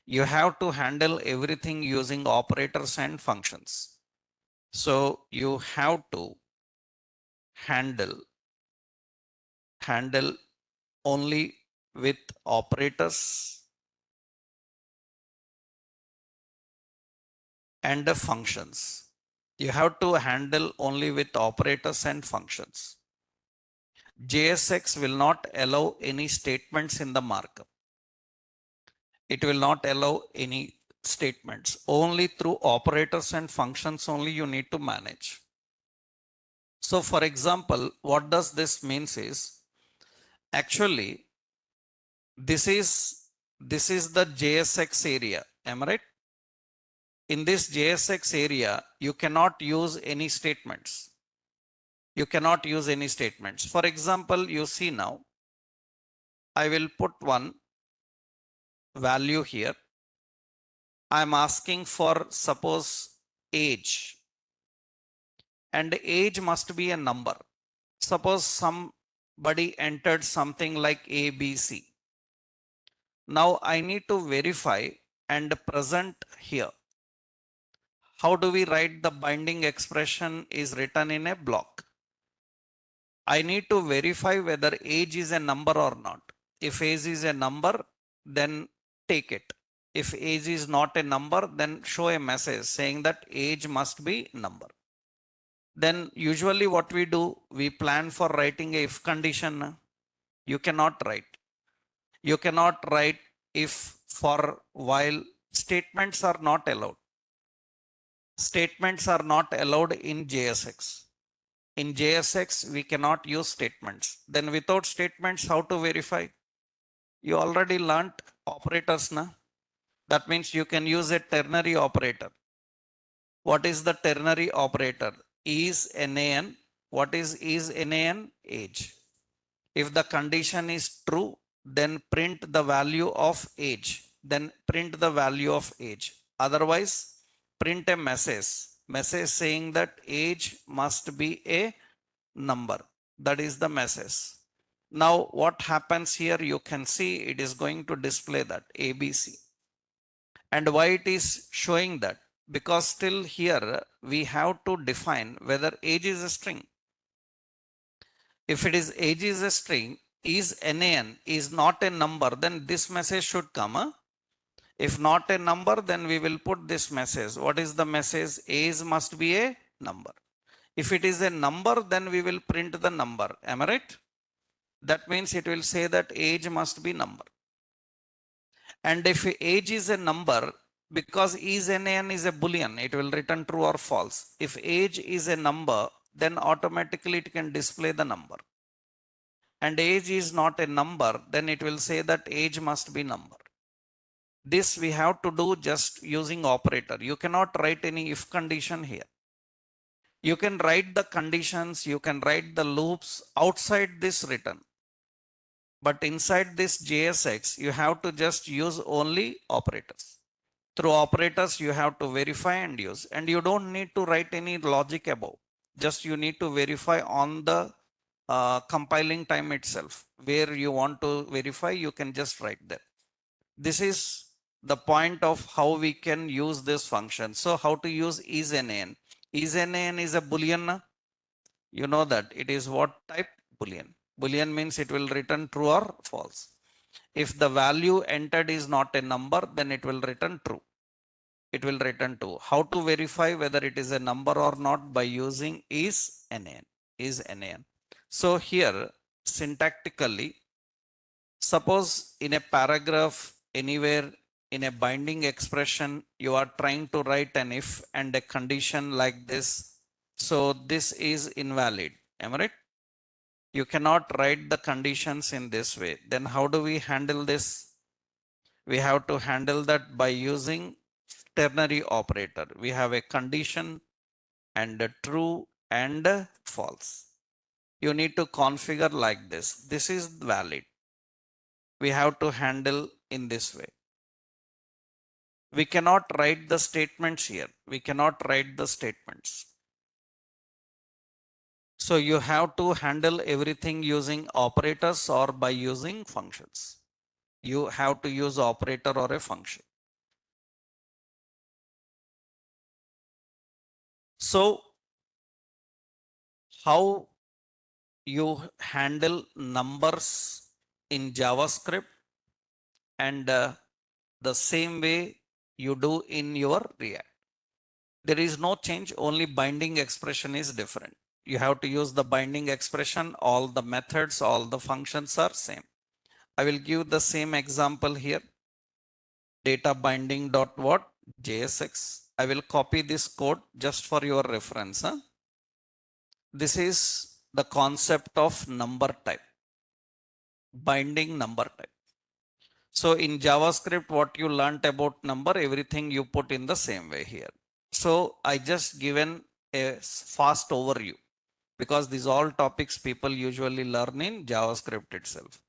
You have to handle everything using operators and functions. So you have to handle only with operators and the functions. You have to handle only with operators and functions. JSX will not allow any statements in the markup. It will not allow any statements. Only through operators and functions only you need to manage. So for example, what does this means is actually this is the JSX area. Am I right? In this JSX area, you cannot use any statements. You cannot use any statements. For example, you see now, I will put one value here. I'm asking for suppose age, and age must be a number. Suppose somebody entered something like ABC. Now I need to verify and present here. How do we write the binding expression is written in a block? I need to verify whether age is a number or not. If age is a number, then take it. If age is not a number, then show a message saying that age must be number. Then usually what we do, we plan for writing a if condition. You cannot write. You cannot write if, for, while. Statements are not allowed. Statements are not allowed in JSX. In JSX, we cannot use statements. Then without statements, how to verify? You already learnt operators, na? That means you can use a ternary operator. What is the ternary operator? IsNaN. What is IsNaN? Age. If the condition is true, then print the value of age. Then print the value of age. Otherwise, print a message saying that age must be a number. That is the message. Now what happens here, you can see it is going to display that ABC. And why it is showing that? Because still here we have to define whether age is a string. If it is age is a string, IsNaN is not a number, then this message should come. Huh? If not a number, then we will put this message. What is the message? Age must be a number. If it is a number, then we will print the number. Am I right? That means it will say that age must be number. And if age is a number, because IsNaN is a boolean, it will return true or false. If age is a number, then automatically it can display the number. And age is not a number, then it will say that age must be number. This we have to do just using operator. You cannot write any if condition here. You can write the conditions, you can write the loops outside this return. But inside this JSX, you have to just use only operators. Through operators, you have to verify and use. And you don't need to write any logic above. Just you need to verify on the compiling time itself. Where you want to verify, you can just write there. This is the point of how we can use this function. So how to use isNaN? isNaN is a Boolean. Na? You know that it is what type? Boolean. Boolean means it will return true or false. If the value entered is not a number, then it will return true. It will return true. How to verify whether it is a number or not? By using isNaN. isNaN. So here syntactically, suppose in a paragraph anywhere in a binding expression, you are trying to write an if and a condition like this. So this is invalid. Am I right? You cannot write the conditions in this way. Then how do we handle this? We have to handle that by using ternary operator. We have a condition and a true and a false. You need to configure like this. This is valid. We have to handle in this way. We cannot write the statements here. We cannot write the statements. So you have to handle everything using operators or by using functions. You have to use operator or a function. So how you handle numbers in JavaScript and the same way you do in your React. There is no change, only binding expression is different. You have to use the binding expression, all the methods, all the functions are same. I will give the same example here. Data binding dot what? JSX. I will copy this code just for your reference. Huh? This is the concept of number type. Binding number type. So in JavaScript, what you learnt about number, everything you put in the same way here. So I just given a fast overview because these all topics people usually learn in JavaScript itself.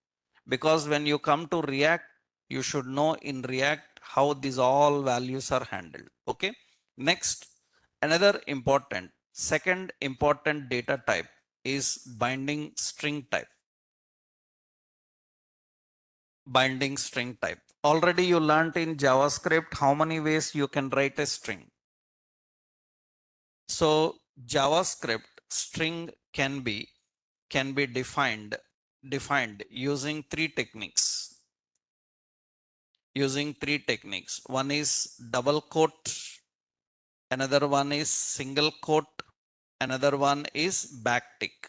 Because when you come to React, you should know in React how these all values are handled. Okay. Next, another important, second important data type is binding string type. Binding string type. Already you learned in JavaScript how many ways you can write a string. So JavaScript string can be defined using three techniques. One is double quote, another one is single quote, another one is backtick.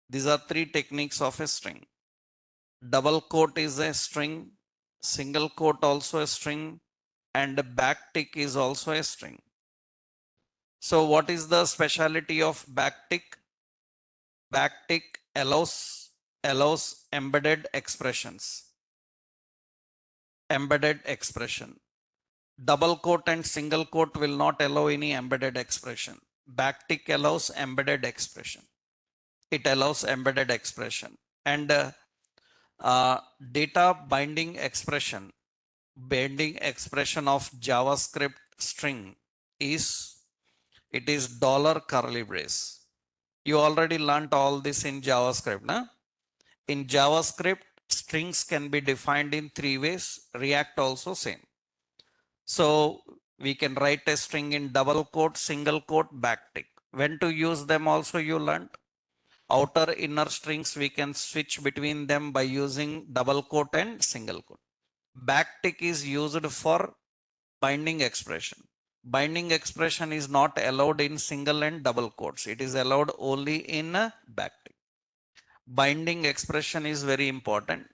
These are three techniques of a string. Double quote is a string, single quote also a string, and backtick is also a string. So what is the speciality of backtick? Backtick allows embedded expressions. Embedded expression. Double quote and single quote will not allow any embedded expression. Backtick allows embedded expression. It allows embedded expression. And data binding expression of JavaScript string is, it is dollar curly brace. You already learned all this in JavaScript. Nah? In JavaScript, strings can be defined in three ways. React also same. So we can write a string in double quote, single quote, backtick. When to use them also you learned. Outer inner strings we can switch between them by using double quote and single quote. Backtick is used for binding expression. Binding expression is not allowed in single and double quotes. It is allowed only in a backtick. Binding expression is very important.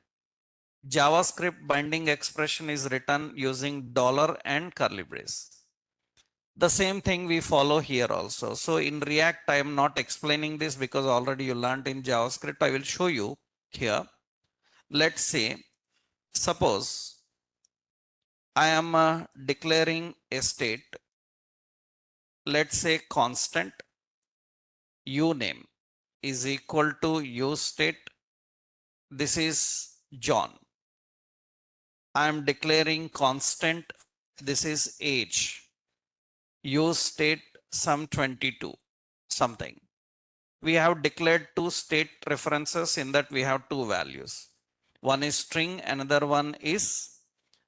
JavaScript binding expression is written using dollar and curly brace. The same thing we follow here also. So in React, I am not explaining this because already you learned in JavaScript. I will show you here. Let's say, suppose I am declaring a state. Let's say constant uname is equal to useState. This is John. I am declaring constant. This is age. useState some 22 something. We have declared two state references. In that we have two values. One is string, another one is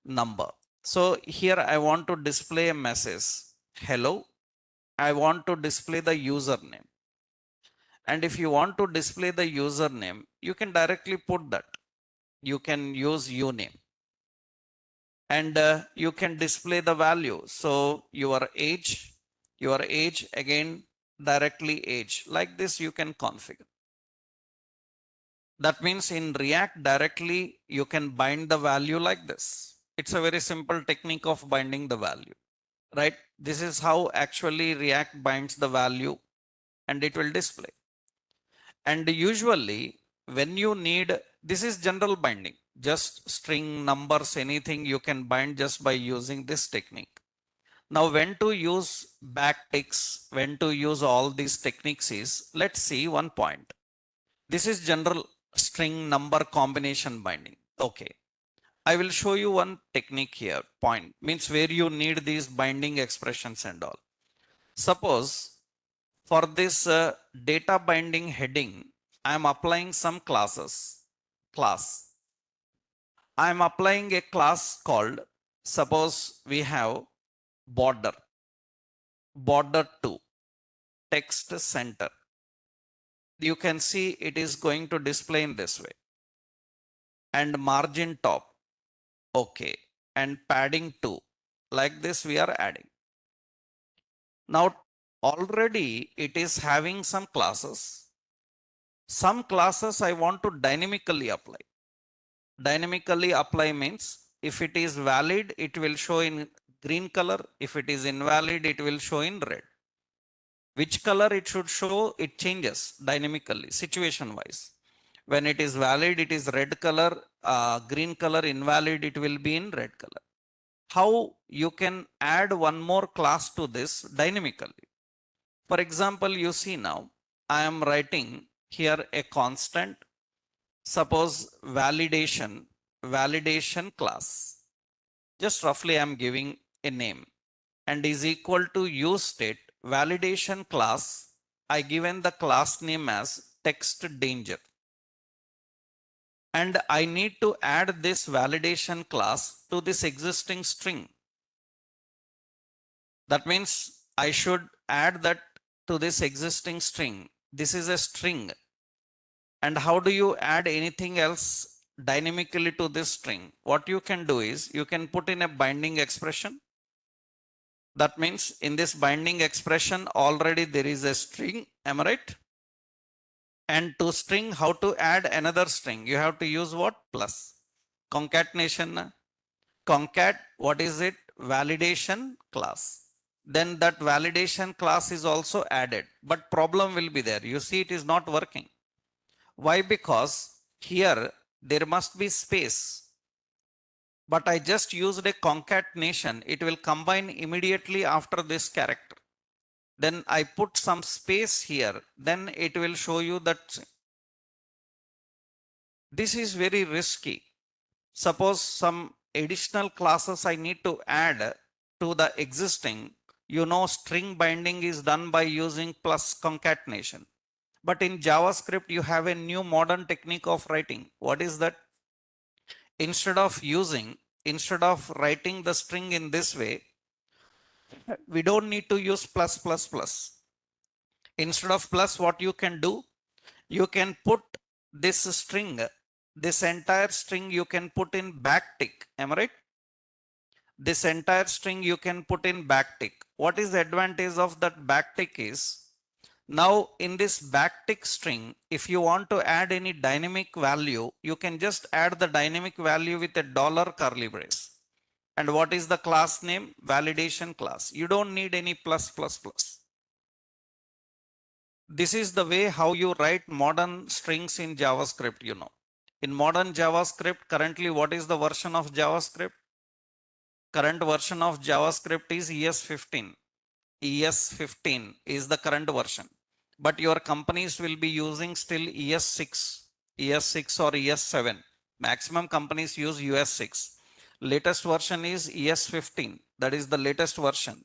number. So here I want to display a message. Hello. I want to display the username. And if you want to display the username, you can directly put that. You can use uname. And you can display the value. So your age again, directly age. Like this you can configure. That means in React directly you can bind the value like this. It's a very simple technique of binding the value, right? This is how actually React binds the value and it will display. And usually when you need, this is general binding, just string, numbers, anything you can bind just by using this technique. Now when to use backticks, when to use all these techniques is, let's see one point. This is general string number combination binding. Okay. I will show you one technique here. Point means where you need these binding expressions and all. Suppose for this data binding heading, I am applying some classes. Class. I am applying a class called, suppose we have border 2, text center. You can see it is going to display in this way. And margin top. Okay. And padding 2. Like this we are adding. Now already it is having some classes. Some classes I want to dynamically apply. Dynamically apply means if it is valid, it will show in green color. If it is invalid, it will show in red. Which color it should show, it changes dynamically, situation wise. When it is valid, it is red color, green color, invalid, it will be in red color. How you can add one more class to this dynamically. For example, you see now, I am writing here a constant, suppose validation class. Just roughly I am giving a name and is equal to use state validation class. I given the class name as text danger. And I need to add this validation class to this existing string. That means I should add that to this existing string. This is a string. And how do you add anything else dynamically to this string? What you can do is you can put in a binding expression. That means in this binding expression already there is a string. Am I right? And to string, how to add another string? You have to use what? Plus. Concatenation. Concat, what is it? Validation class. Then that validation class is also added. But problem will be there. You see it is not working. Why? Because here there must be space. But I just used a concatenation. It will combine immediately after this character. Then I put some space here. Then it will show you that this is very risky. Suppose some additional classes I need to add to the existing. You know, string binding is done by using plus concatenation. But in JavaScript, you have a new modern technique of writing. What is that? Instead of writing the string in this way, we don't need to use plus plus plus. Instead of plus, what you can do, you can put this string, this entire string you can put in backtick. Am I right? This entire string you can put in backtick. What is the advantage of that backtick is, now in this backtick string, if you want to add any dynamic value, you can just add the dynamic value with a dollar curly brace. And what is the class name? Validation class. You don't need any plus plus plus. This is the way how you write modern strings in JavaScript, you know. In modern JavaScript, currently what is the version of JavaScript? Current version of JavaScript is ES15. ES15 is the current version. But your companies will be using still ES6 or ES7. Maximum companies use ES6. Latest version is ES15. That is the latest version.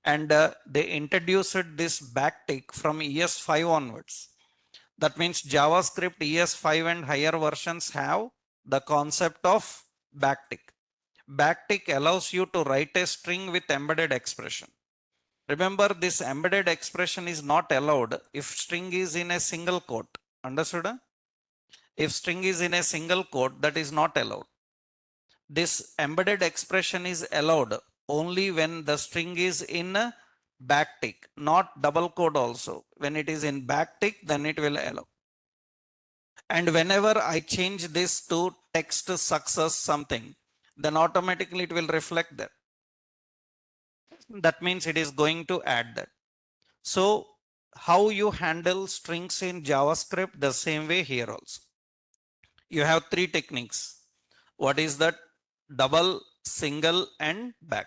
And they introduced this backtick from ES5 onwards. That means JavaScript ES5 and higher versions have the concept of backtick. Backtick allows you to write a string with embedded expression. Remember, this embedded expression is not allowed if string is in a single quote. Understood? If string is in a single quote, that is not allowed. This embedded expression is allowed only when the string is in a backtick, not double quote also. When it is in backtick, then it will allow. And whenever I change this to text success something, then automatically it will reflect that. That means it is going to add that. So how you handle strings in JavaScript, the same way here also. You have three techniques. What is that? Double, single, and back.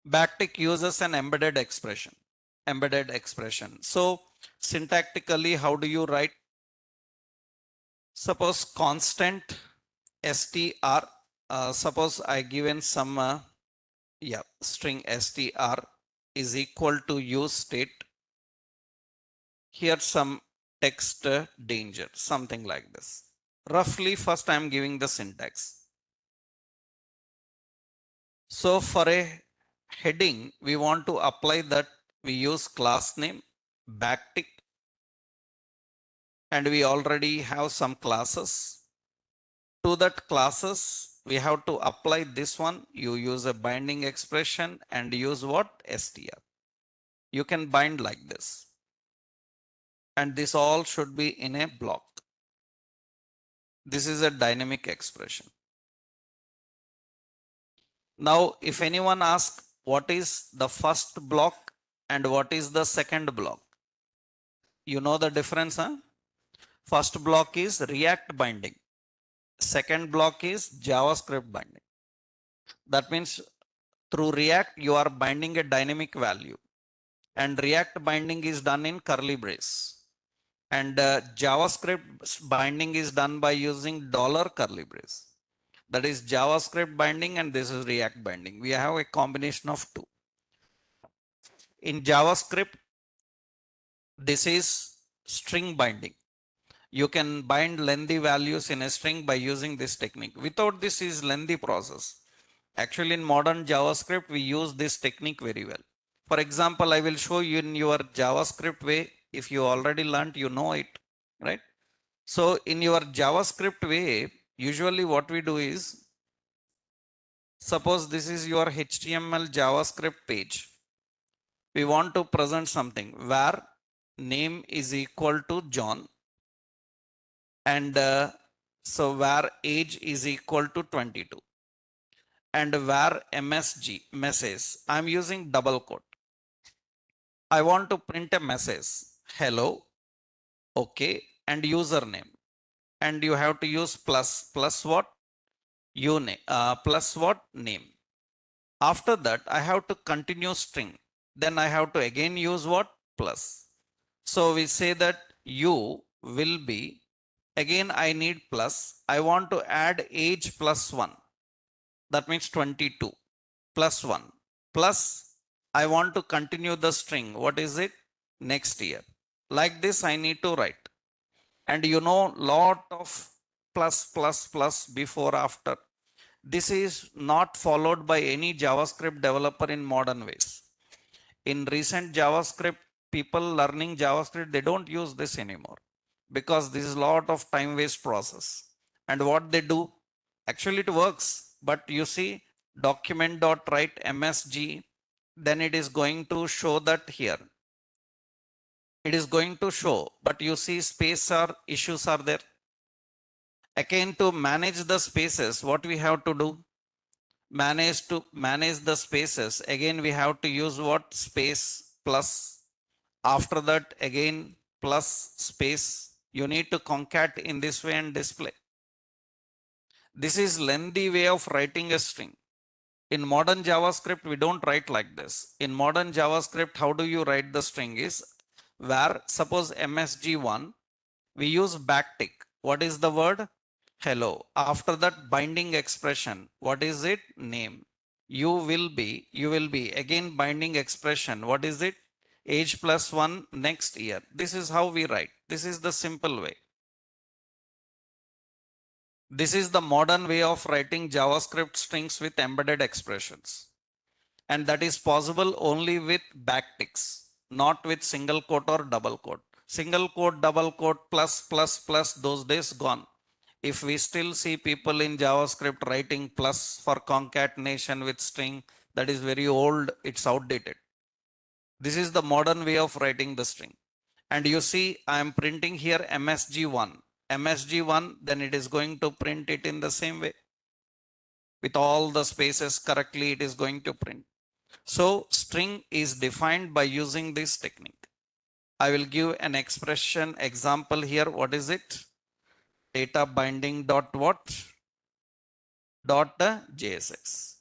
Backtick uses an embedded expression. Embedded expression. So syntactically, how do you write? Suppose constant str. Suppose I given some string str is equal to use state. Here some text danger, something like this. Roughly, first I am giving the syntax. So for a heading, we want to apply that we use class name, backtick, and we already have some classes. To that classes, we have to apply this one. You use a binding expression and use what? str. You can bind like this. And this all should be in a block. This is a dynamic expression. Now, if anyone asks what is the first block and what is the second block, you know the difference, huh? First block is React binding. Second block is JavaScript binding. That means through React, you are binding a dynamic value, and React binding is done in curly brace. And JavaScript binding is done by using $curly brace. That is JavaScript binding, and this is React binding. We have a combination of two. In JavaScript, this is string binding. You can bind lengthy values in a string by using this technique. Without this is lengthy process. Actually, in modern JavaScript, we use this technique very well. For example, I will show you in your JavaScript way. If you already learned, you know it, right? So in your JavaScript way, usually what we do is, suppose this is your HTML JavaScript page. We want to present something where name is equal to John, and so where age is equal to 22, and where MSG message, I'm using double quote. I want to print a message, hello, okay, and username, and you have to use plus what? Plus what? Name. After that, I have to continue string. Then I have to again use what? Plus. So we say that you will be, again I need plus. I want to add age plus 1. That means 22 plus 1. Plus I want to continue the string. What is it? Next year. Like this I need to write. And you know, lot of plus before after. This is not followed by any JavaScript developer in modern ways. In recent JavaScript, people learning JavaScript, they don't use this anymore because this is a lot of time waste process. And what they do, actually it works, but you see document.write MSG, then it is going to show that here. It is going to show, but you see space or issues are there. Again, to manage the spaces, what we have to do? Manage the spaces. Again, we have to use what? Space plus. After that, again, plus space. You need to concat in this way and display. This is lengthy way of writing a string. In modern JavaScript, we don't write like this. In modern JavaScript, how do you write the string is where, suppose MSG1, we use backtick. What is the word? Hello. After that binding expression, what is it? Name. You will be, again binding expression. What is it? Age plus 1 next year. This is how we write. This is the simple way. This is the modern way of writing JavaScript strings with embedded expressions. And that is possible only with backticks, not with single quote or double quote. Single quote, double quote, plus, plus, plus, those days gone. If we still see people in JavaScript writing plus for concatenation with string, that is very old, it's outdated. This is the modern way of writing the string. And you see, I am printing here MSG1. MSG1, then it is going to print it in the same way. With all the spaces correctly, it is going to print. So string is defined by using this technique. I will give an expression example here. What is it? Data binding dot what? Dot JSX.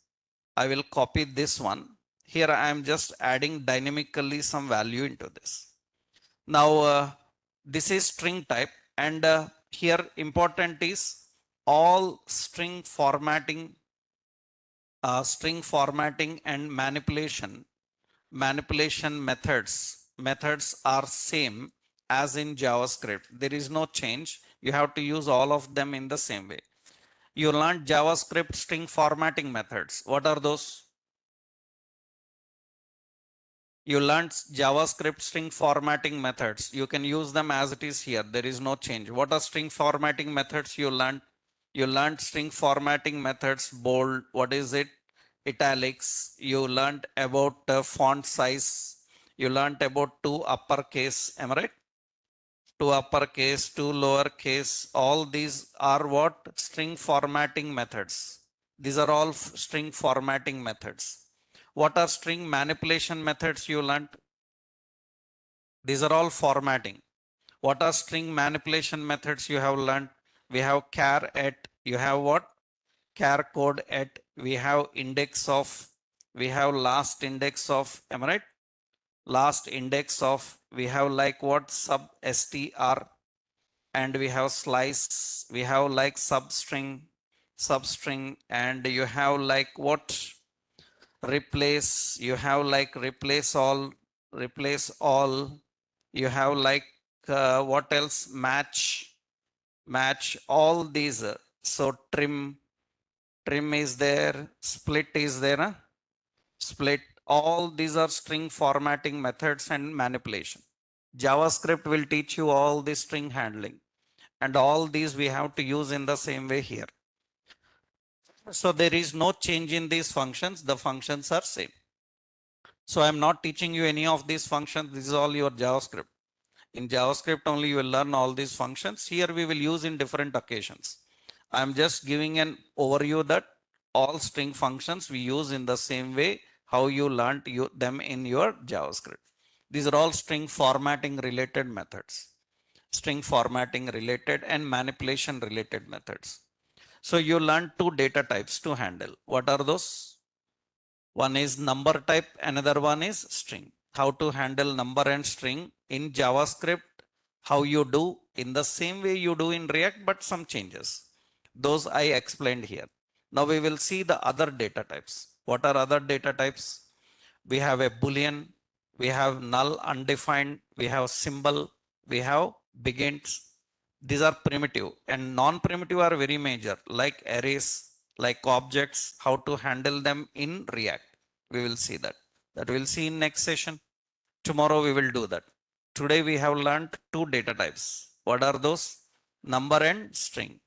I will copy this one. Here I am just adding dynamically some value into this. Now this is string type, and here important is all string formatting and manipulation methods are same as in JavaScript. There is no change. You have to use all of them in the same way. You learned JavaScript string formatting methods. What are those? You learned JavaScript string formatting methods. You can use them as it is here. There is no change. What are string formatting methods you learned? You learned string formatting methods, bold, what is it? Italics. You learned about font size. You learned about two uppercase, am I right? Two uppercase, two lowercase. All these are what? String formatting methods. These are all string formatting methods. What are string manipulation methods you learned? These are all formatting. What are string manipulation methods you have learned? We have char at, you have what? Char code at, we have index of, we have last index of, am I right? Last index of, we have like what? Sub str, and we have slice, we have like substring, and you have like what? Replace, you have like replace all, you have like what else? Match, all these. So trim is there, split is there, split. All these are string formatting methods and manipulation. JavaScript will teach you all this string handling, and all these we have to use in the same way here. So there is no change in these functions. The functions are same. So I'm not teaching you any of these functions. This is all your JavaScript. In JavaScript only you will learn all these functions. Here we will use in different occasions. I'm just giving an overview that all string functions we use in the same way how you learned them in your JavaScript. These are all string formatting related methods. String formatting related and manipulation related methods. So you learned two data types to handle. What are those? One is number type, another one is string. How to handle number and string in JavaScript, how you do in the same way you do in React, but some changes. Those I explained here. Now we will see the other data types. What are other data types? We have a Boolean, we have null undefined, we have symbol, we have begins. These are primitive, and non-primitive are very major, like arrays, like objects, how to handle them in React. We will see that. That we'll see in next session. Tomorrow we will do that. Today we have learned two data types. What are those? Number and string.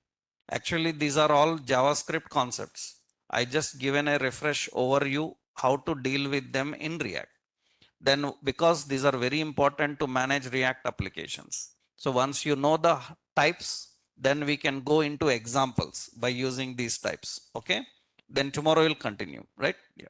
Actually, these are all JavaScript concepts. I just given a refresh overview how to deal with them in React. Then because these are very important to manage React applications. So once you know the types, then we can go into examples by using these types. Okay. Then tomorrow we'll continue, right? Yeah.